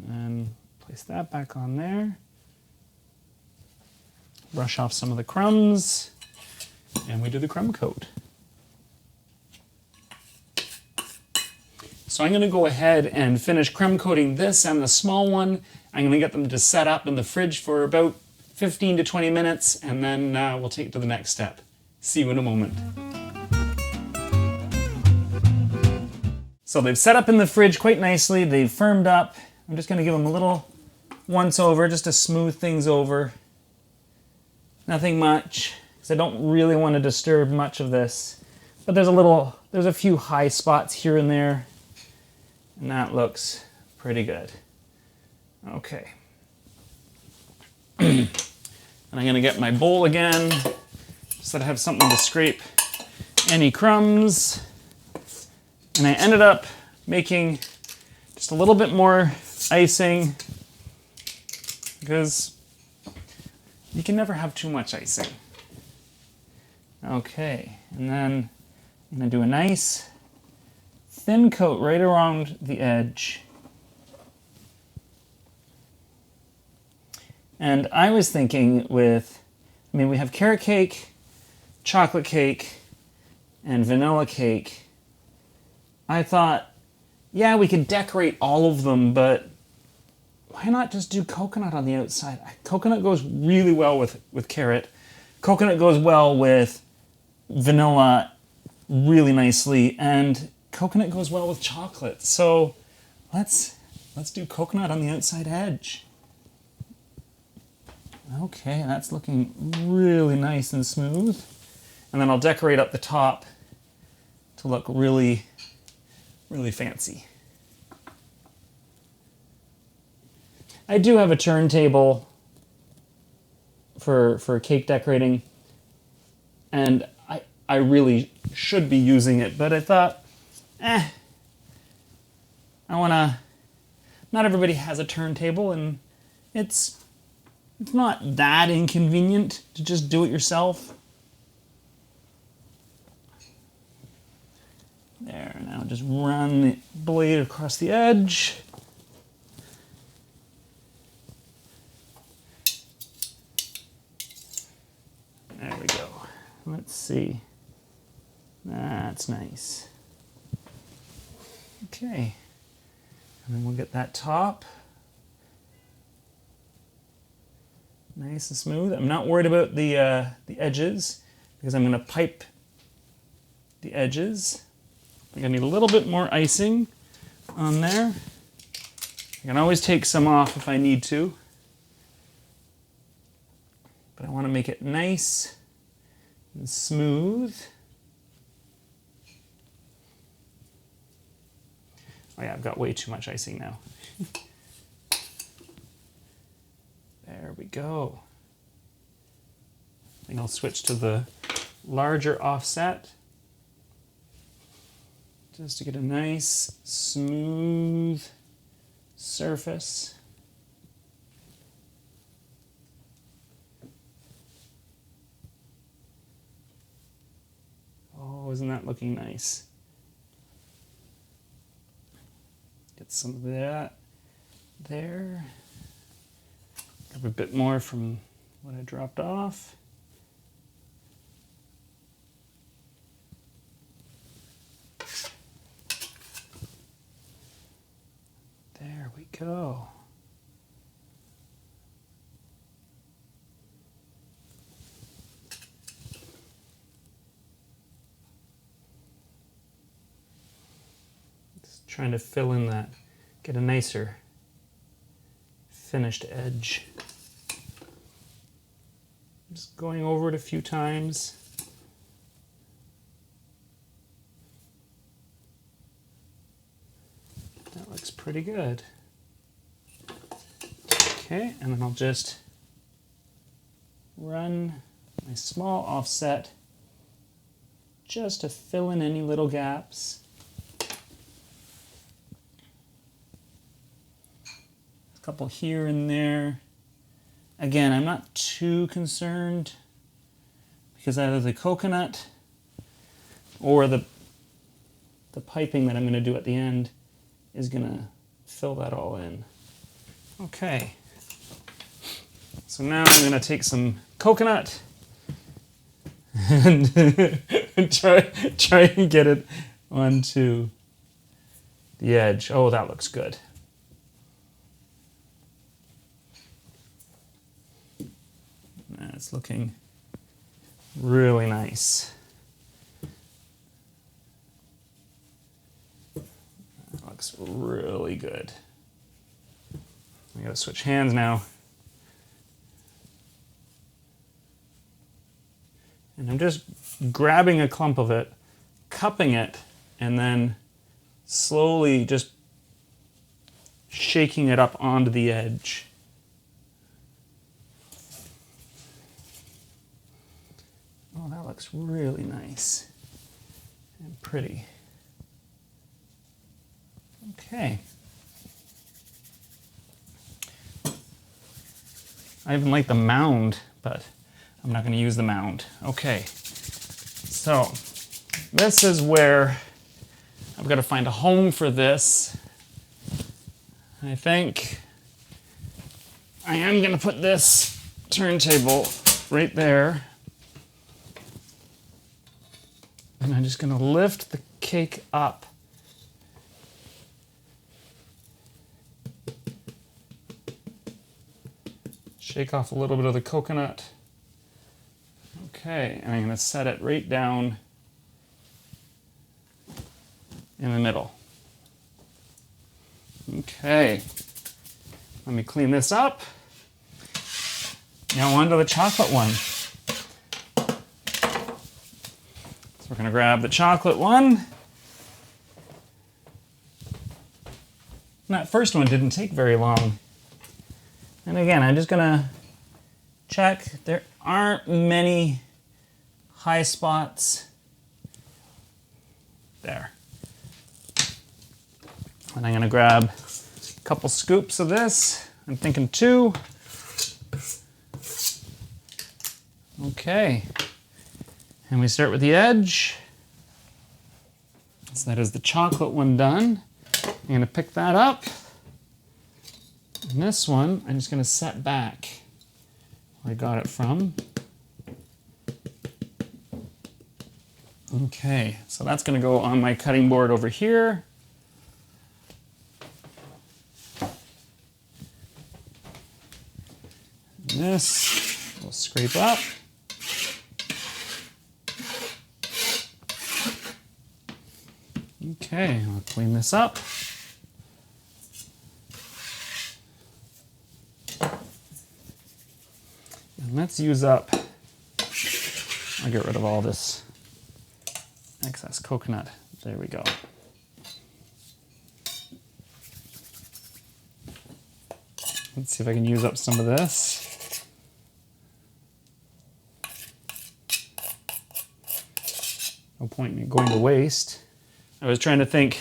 And place that back on there. Brush off some of the crumbs, and we do the crumb coat. So I'm going to go ahead and finish crumb coating this and the small one. I'm going to get them to set up in the fridge for about 15 to 20 minutes, and then we'll take it to the next step. See you in a moment. So they've set up in the fridge quite nicely. They've firmed up. I'm just going to give them a little once over just to smooth things over. Nothing much, because I don't really want to disturb much of this. But there's a few high spots here and there, and that looks pretty good. Okay. And I'm going to get my bowl again, so that I have something to scrape any crumbs. And I ended up making just a little bit more icing because You can never have too much icing. Okay, and then I'm gonna do a nice thin coat right around the edge. And I was thinking we have carrot cake, chocolate cake, and vanilla cake. I thought, yeah, we could decorate all of them, but why not just do coconut on the outside? Coconut goes really well with carrot. Coconut goes well with vanilla really nicely, and coconut goes well with chocolate. So let's do coconut on the outside edge. Okay, that's looking really nice and smooth. And then I'll decorate up the top to look really, really fancy. I do have a turntable for cake decorating, and I really should be using it, but I thought, not everybody has a turntable, and it's not that inconvenient to just do it yourself. There, now just run the blade across the edge. There we go. Let's see. That's nice. Okay. And then we'll get that top nice and smooth. I'm not worried about the edges because I'm going to pipe the edges. I'm going to need a little bit more icing on there. I can always take some off if I need to. But I want to make it nice and smooth. Oh yeah, I've got way too much icing now. There we go. I think I'll switch to the larger offset just to get a nice, smooth surface. Oh, isn't that looking nice? Get some of that there. Grab a bit more from what I dropped off. There we go. Just trying to fill in that, get a nicer finished edge. Just going over it a few times. That looks pretty good. Okay, and then I'll just run my small offset just to fill in any little gaps. A couple here and there. Again, I'm not too concerned because either the coconut or the piping that I'm going to do at the end is going to fill that all in. Okay. So now I'm going to take some coconut and try and get it onto the edge. Oh, that looks good. It's looking really nice. That looks really good. I gotta switch hands now. And I'm just grabbing a clump of it, cupping it, and then slowly just shaking it up onto the edge. Oh, that looks really nice and pretty. Okay. I even like the mound but I'm not going to use the mound. Okay, so this is where I've got to find a home for this. I think I am going to put this turntable right there. And I'm just going to lift the cake up. Shake off a little bit of the coconut. Okay, and I'm going to set it right down in the middle. Okay, let me clean this up. Now on to the chocolate one. So we're going to grab the chocolate one. And that first one didn't take very long. And again, I'm just going to check. There aren't many high spots. There. And I'm going to grab a couple scoops of this. I'm thinking 2. Okay. And we start with the edge. So that is the chocolate one done. I'm going to pick that up. And this one, I'm just going to set back where I got it from. Okay, so that's going to go on my cutting board over here. And this we'll scrape up. Okay, I'll clean this up. And let's use up, I'll get rid of all this excess coconut. There we go. Let's see if I can use up some of this. No point in going to waste. I was trying to think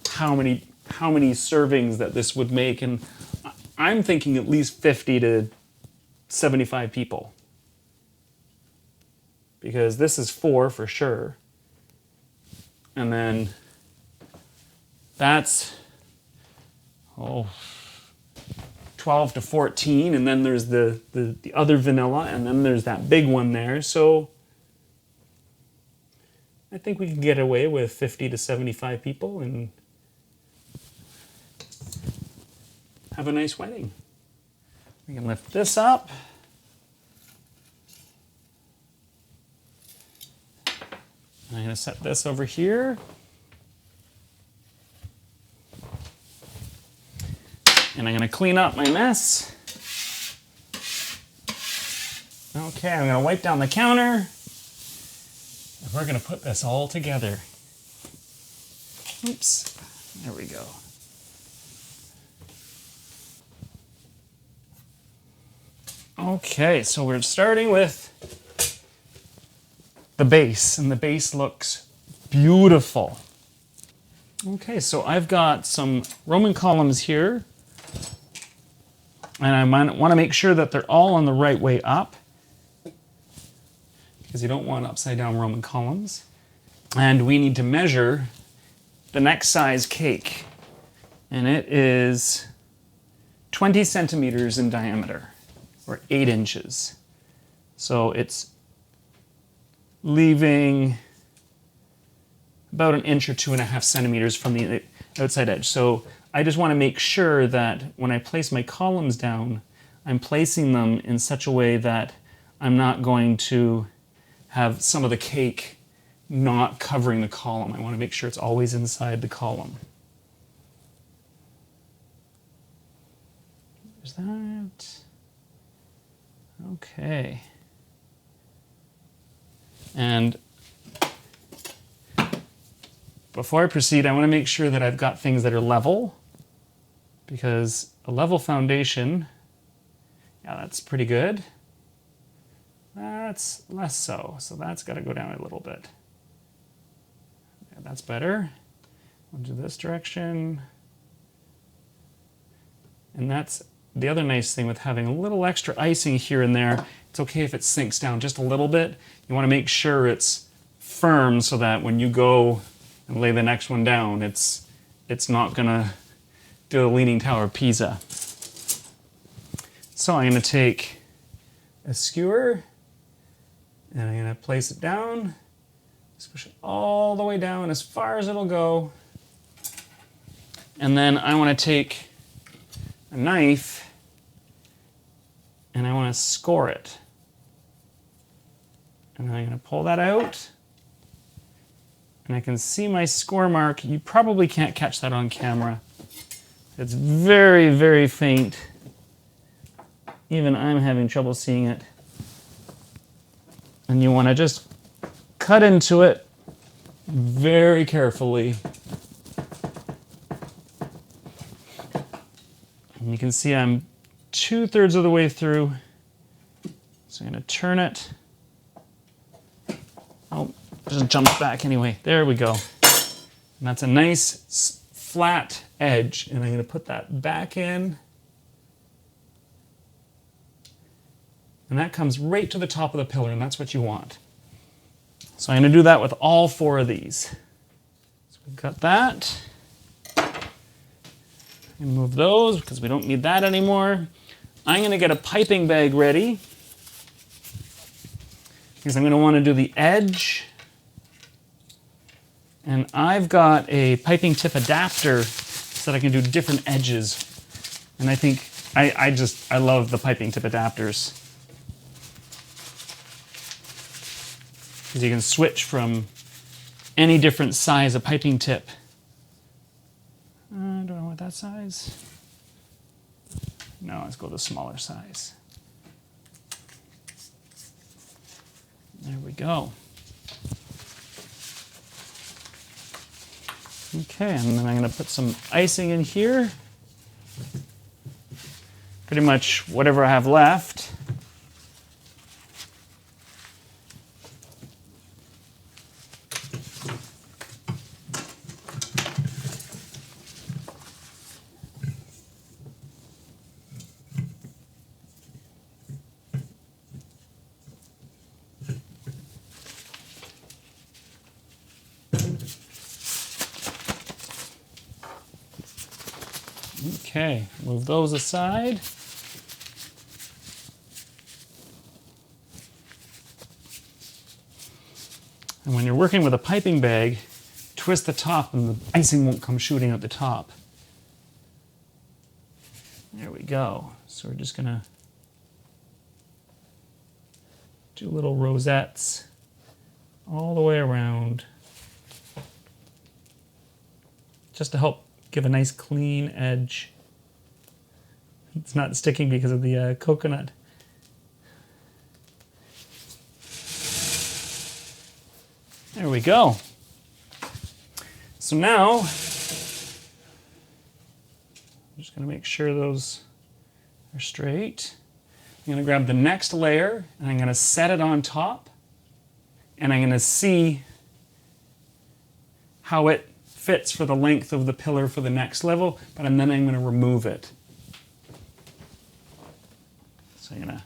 how many servings that this would make, and I'm thinking at least 50 to 75 people. Because this is 4 for sure. And then that's 12 to 14, and then there's the other vanilla, and then there's that big one there. So I think we can get away with 50 to 75 people and have a nice wedding. We can lift this up. I'm going to set this over here. And I'm going to clean up my mess. Okay, I'm going to wipe down the counter. And we're going to put this all together. Oops, there we go. Okay, so we're starting with the base, and the base looks beautiful. Okay, so I've got some Roman columns here, and I want to make sure that they're all on the right way up, because you don't want upside down Roman columns. And we need to measure the next size cake, and it is 20 centimeters in diameter, or 8 inches. So it's leaving about 1 inch or 2.5 centimeters from the outside edge. So I just want to make sure that when I place my columns down, I'm placing them in such a way that I'm not going to have some of the cake not covering the column. I want to make sure it's always inside the column. There's that. Okay. And before I proceed, I want to make sure that I've got things that are level, because a level foundation, yeah, that's pretty good. That's less so, so that's got to go down a little bit. Yeah, that's better. We'll do this direction. And that's the other nice thing with having a little extra icing here and there, it's okay if it sinks down just a little bit. You want to make sure it's firm so that when you go and lay the next one down, it's not gonna do the Leaning Tower of Pisa. So I'm gonna take a skewer and I'm gonna place it down, squish it all the way down as far as it'll go. And then I want to take a knife and I want to score it. And I'm going to pull that out. And I can see my score mark. You probably can't catch that on camera. It's very, very faint. Even I'm having trouble seeing it. And you want to just cut into it very carefully. And you can see I'm 2/3 of the way through. So I'm going to turn it. Oh, it just jumps back anyway. There we go. And that's a nice flat edge. And I'm going to put that back in. And that comes right to the top of the pillar, and that's what you want. So I'm going to do that with all 4 of these. So we've got that. And move those because we don't need that anymore. I'm going to get a piping bag ready because I'm going to want to do the edge. And I've got a piping tip adapter so that I can do different edges. And I think I love the piping tip adapters because you can switch from any different size of piping tip. Do I want that size? No, let's go the smaller size. There we go. Okay, and then I'm going to put some icing in here. Pretty much whatever I have left. Okay, move those aside. And when you're working with a piping bag, twist the top and the icing won't come shooting out the top. There we go. So we're just gonna do little rosettes all the way around, just to help give a nice clean edge. It's not sticking because of the coconut. There we go. So now, I'm just going to make sure those are straight. I'm going to grab the next layer and I'm going to set it on top. And I'm going to see how it fits for the length of the pillar for the next level, but then I'm going to remove it. So I'm going to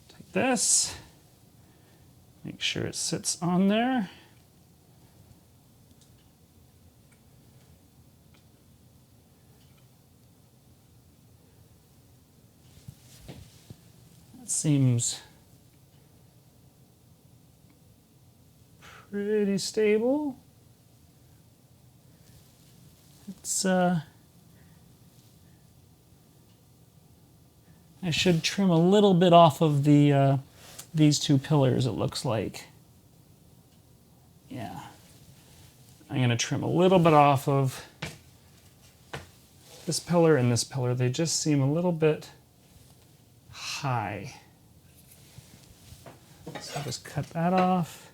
take this, make sure it sits on there. That seems pretty stable. It's I should trim a little bit off of the these 2 pillars, it looks like. Yeah. I'm going to trim a little bit off of this pillar and this pillar. They just seem a little bit high. So I'll just cut that off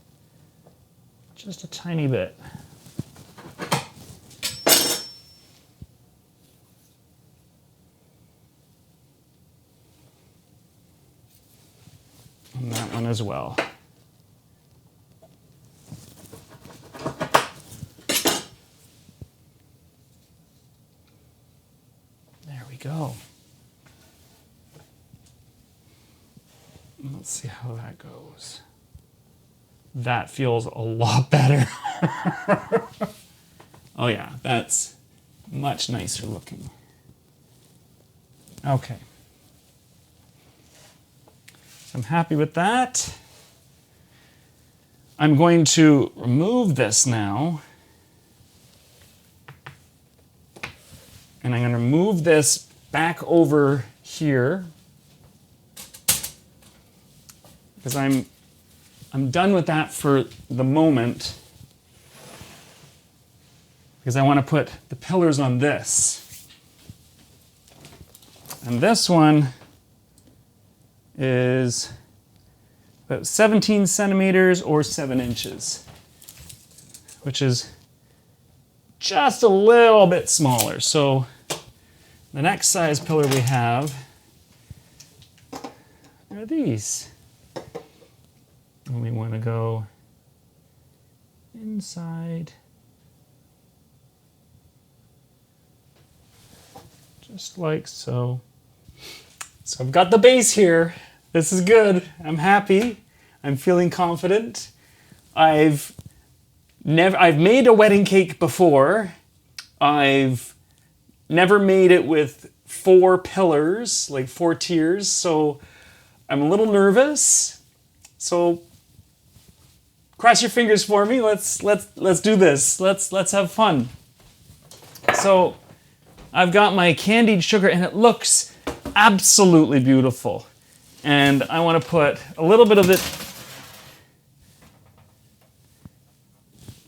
just a tiny bit. And that one as well. go. Let's see how that goes. That feels a lot better. Oh yeah, that's much nicer looking. Okay. So I'm happy with that. I'm going to remove this now. And I'm going to move this back over here. Because I'm done with that for the moment. Because I want to put the pillars on this. And this one is about 17 centimeters or 7 inches, which is just a little bit smaller. So the next size pillar we have are these. And we want to go inside, just like so. So I've got the base here. This is good. I'm happy. I'm feeling confident. I've made a wedding cake before. I've never made it with 4 pillars, like 4 tiers, so I'm a little nervous. So cross your fingers for me. Let's do this. Let's have fun. So I've got my candied sugar and it looks absolutely beautiful. And I want to put a little bit of it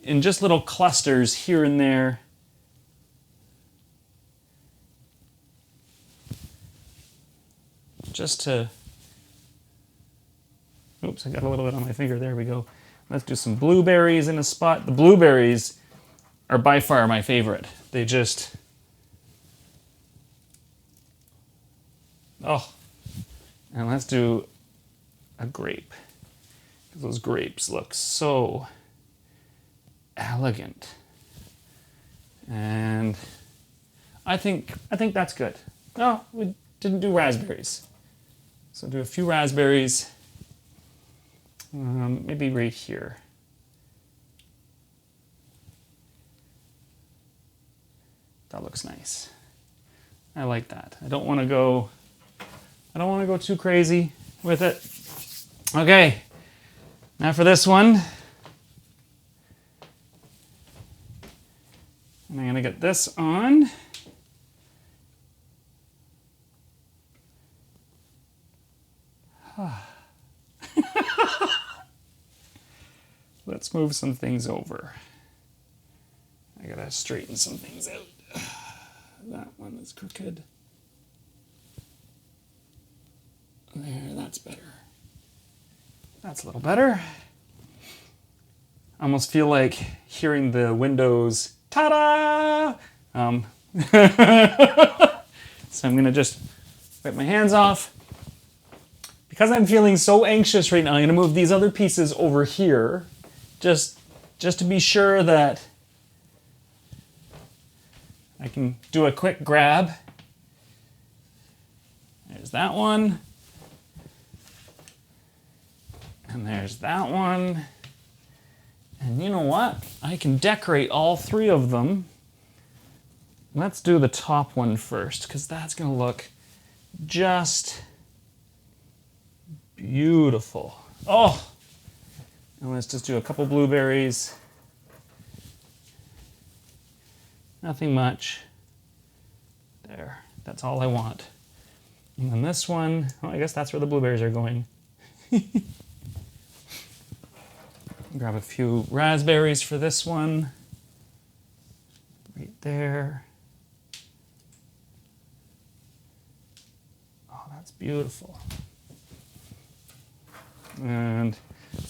in just little clusters here and there. Just to, oops, I got a little bit on my finger. There we go. Let's do some blueberries in a spot. The blueberries are by far my favorite. They just, oh. And let's do a grape. Those grapes look so elegant. And I think that's good. Oh, we didn't do raspberries. So do a few raspberries, maybe right here. That looks nice. I like that. I don't want to go too crazy with it. Okay, now for this one. And I'm gonna get this on. Let's move some things over. I gotta straighten some things out. That one is crooked. There, that's better. That's a little better. I almost feel like hearing the Windows ta-da! So I'm gonna just wipe my hands off. Because I'm feeling so anxious right now, I'm gonna move these other pieces over here, just to be sure that I can do a quick grab. There's that one. And there's that one. And you know what? I can decorate all 3 of them. Let's do the top one first, because that's gonna look just beautiful. Oh! And let's just do a couple blueberries. Nothing much. There. That's all I want. And then this one, oh, I guess that's where the blueberries are going. Grab a few raspberries for this one. Right there. Oh, that's beautiful. And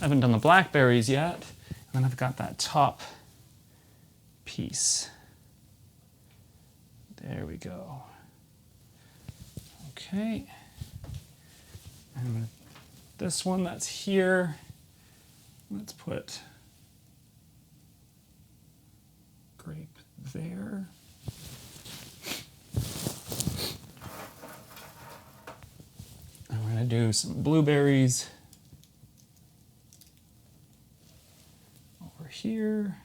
I haven't done the blackberries yet. And then I've got that top piece. There we go. Okay. And this one that's here, let's put grape there. do some blueberries over here.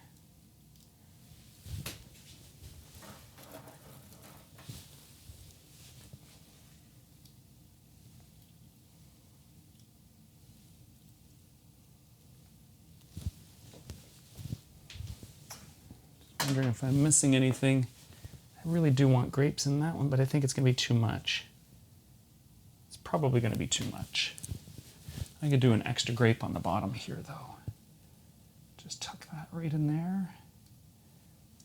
Wondering if I'm missing anything. I really do want grapes in that one, but I think it's going to be too much. It's probably going to be too much. I could do an extra grape on the bottom here, though. Just tuck that right in there,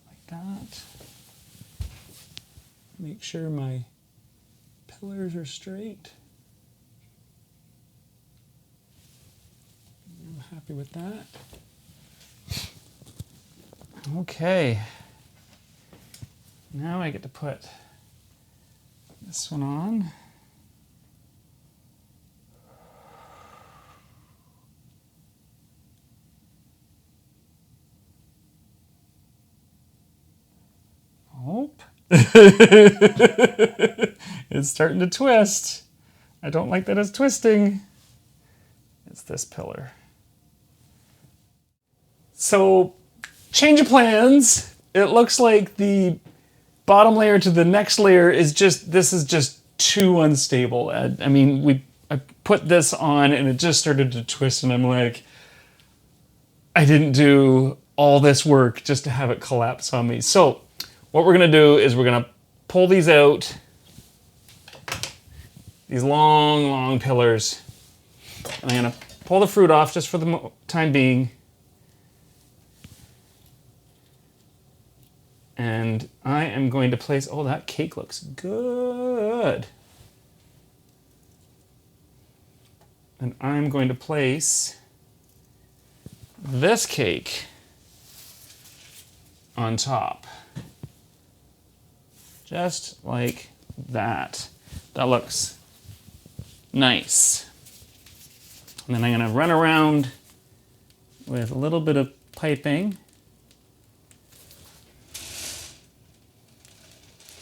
like that. Make sure my pillars are straight. I'm happy with that. Okay, now I get to put this one on. Oh, it's starting to twist. I don't like that it's twisting. It's this pillar. So, change of plans. It looks like the bottom layer to the next layer is this is just too unstable. I mean, I put this on and it just started to twist and I'm like, I didn't do all this work just to have it collapse on me. So what we're gonna do is we're gonna pull these out, these long, long pillars. And I'm gonna pull the fruit off just for the time being. And I am going to place, oh, that cake looks good. And I'm going to place this cake on top. Just like that. That looks nice. And then I'm going to run around with a little bit of piping.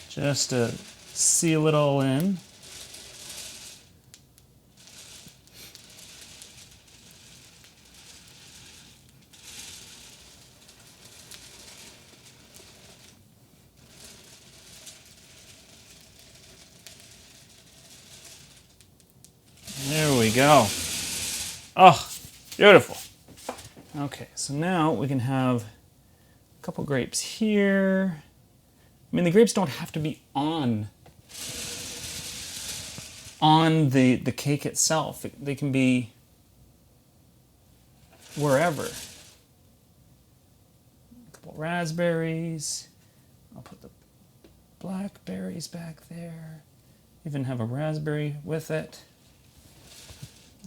Just to seal it all in. There we go. Oh, beautiful. Okay, so now we can have a couple grapes here. I mean, the grapes don't have to be on the cake itself. They can be wherever. A couple raspberries. I'll put the blackberries back there. Even have a raspberry with it.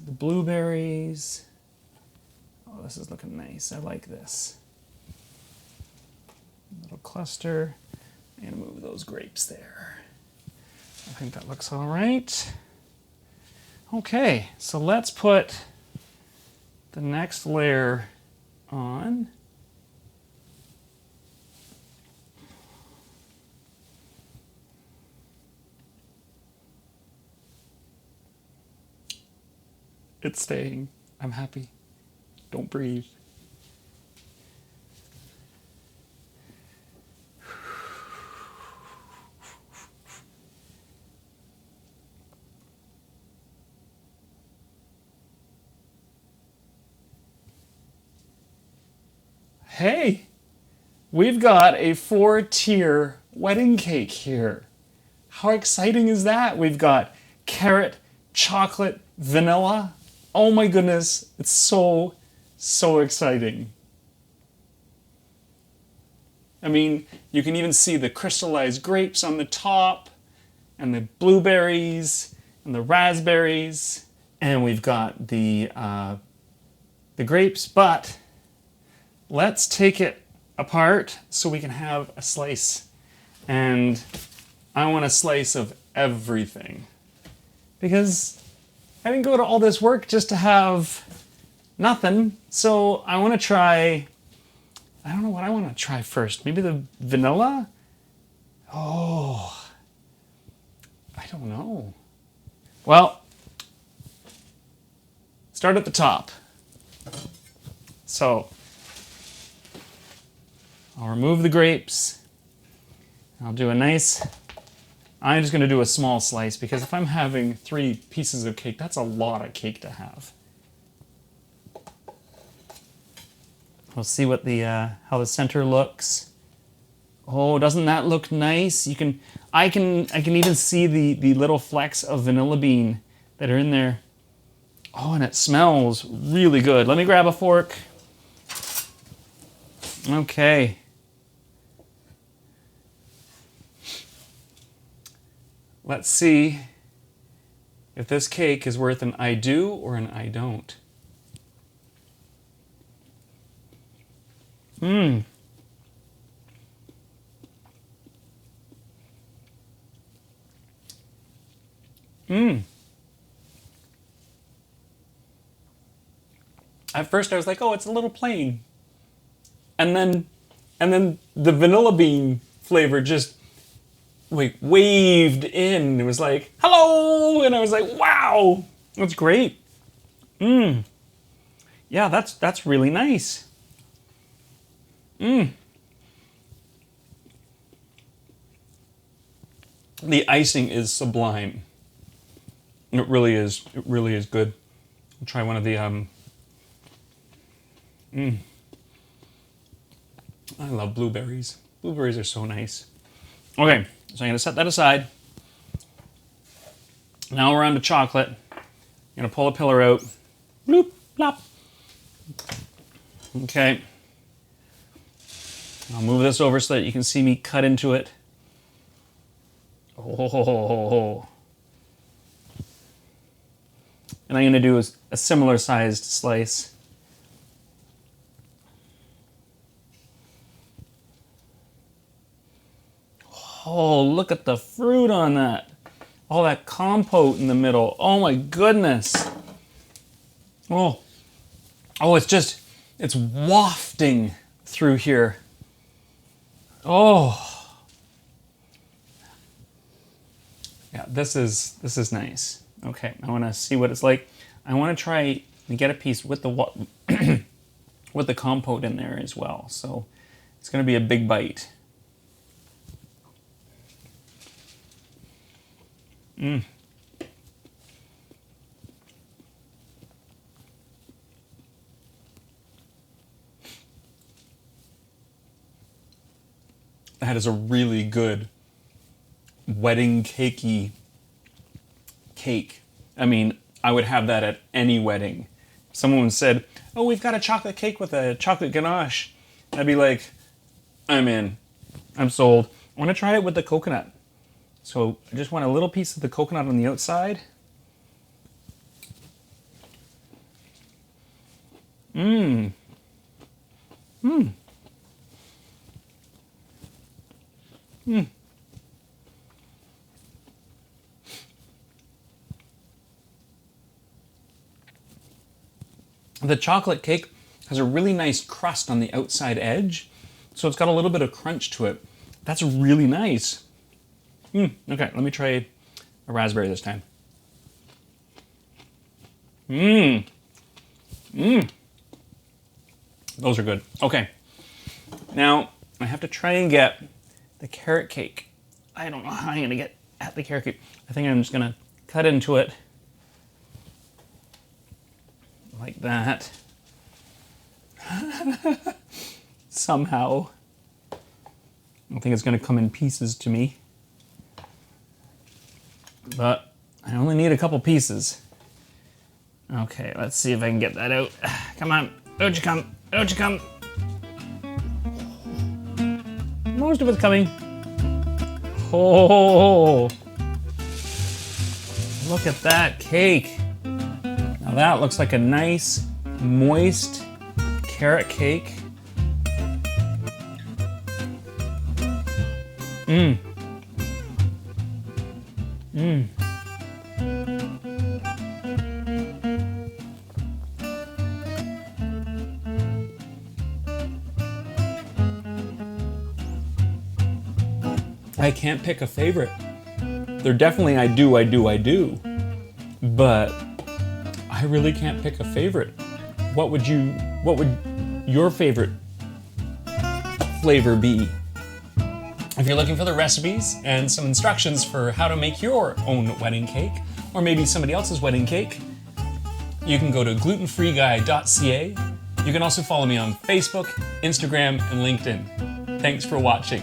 The blueberries. Oh, this is looking nice. I like this. Little cluster. I'm gonna move those grapes there. I think that looks all right. Okay, so let's put the next layer on. It's staying. I'm happy. Don't breathe. Hey, we've got a 4-tier wedding cake here. How exciting is that? We've got carrot, chocolate, vanilla. Oh my goodness, it's so exciting. I mean, you can even see the crystallized grapes on the top, and the blueberries, and the raspberries, and we've got the grapes, but let's take it apart so we can have a slice. And I want a slice of everything. Because I didn't go to all this work just to have nothing. So I want to try, I don't know what I want to try first. Maybe the vanilla? Oh, I don't know. Well, start at the top. So I'll remove the grapes. I'll do a nice, I'm just gonna do a small slice because if I'm having 3 pieces of cake, that's a lot of cake to have. We'll see what the how the center looks. Oh, doesn't that look nice? I can even see the little flecks of vanilla bean that are in there. Oh, and it smells really good. Let me grab a fork. Okay. Let's see if this cake is worth an I do or an I don't. Mmm. Mmm. At first I was like, oh, it's a little plain. And then the vanilla bean flavor just like waved in. It was like, hello! And I was like, wow, that's great. Mmm. Yeah, that's really nice. Mmm. The icing is sublime. It really is. It really is good. I'll try one of the I love blueberries. Blueberries are so nice. Okay, so I'm gonna set that aside. Now we're on to chocolate. I'm gonna pull a pillar out. Bloop, plop. Okay. I'll move this over so that you can see me cut into it. Oh. And I'm gonna do a similar sized slice. Oh, look at the fruit on that. All that compote in the middle. Oh my goodness. Oh, it's wafting through here. Oh. Yeah, this is nice. Okay, I want to see what it's like. I want to try and get a piece with the with the compote in there as well. So it's going to be a big bite. Mmm. That is a really good wedding cakey cake. I mean, I would have that at any wedding. If someone said, oh, we've got a chocolate cake with a chocolate ganache, I'd be like, I'm in. I'm sold. I want to try it with the coconut. So I just want a little piece of the coconut on the outside. Mmm. Mmm. Mmm. The chocolate cake has a really nice crust on the outside edge, so it's got a little bit of crunch to it. That's really nice. Okay, let me try a raspberry this time. Those are good. Okay, now I have to try and get the carrot cake. I don't know how I'm gonna get at the carrot cake. I think I'm just gonna cut into it like that. Somehow. I don't think it's gonna come in pieces to me. But I only need a couple pieces. Okay, let's see if I can get that out. Come on, out you come, out you come. Most of it's coming. Oh, look at that cake. Now that looks like a nice, moist carrot cake. Mmm. Mmm. I can't pick a favorite. They're definitely I do. But I I really can't pick a favorite. What would your favorite flavor be? If you're looking for the recipes and some instructions for how to make your own wedding cake, or maybe somebody else's wedding cake, you can go to glutenfreeguy.ca. You can also follow me on Facebook, Instagram, and LinkedIn. Thanks for watching.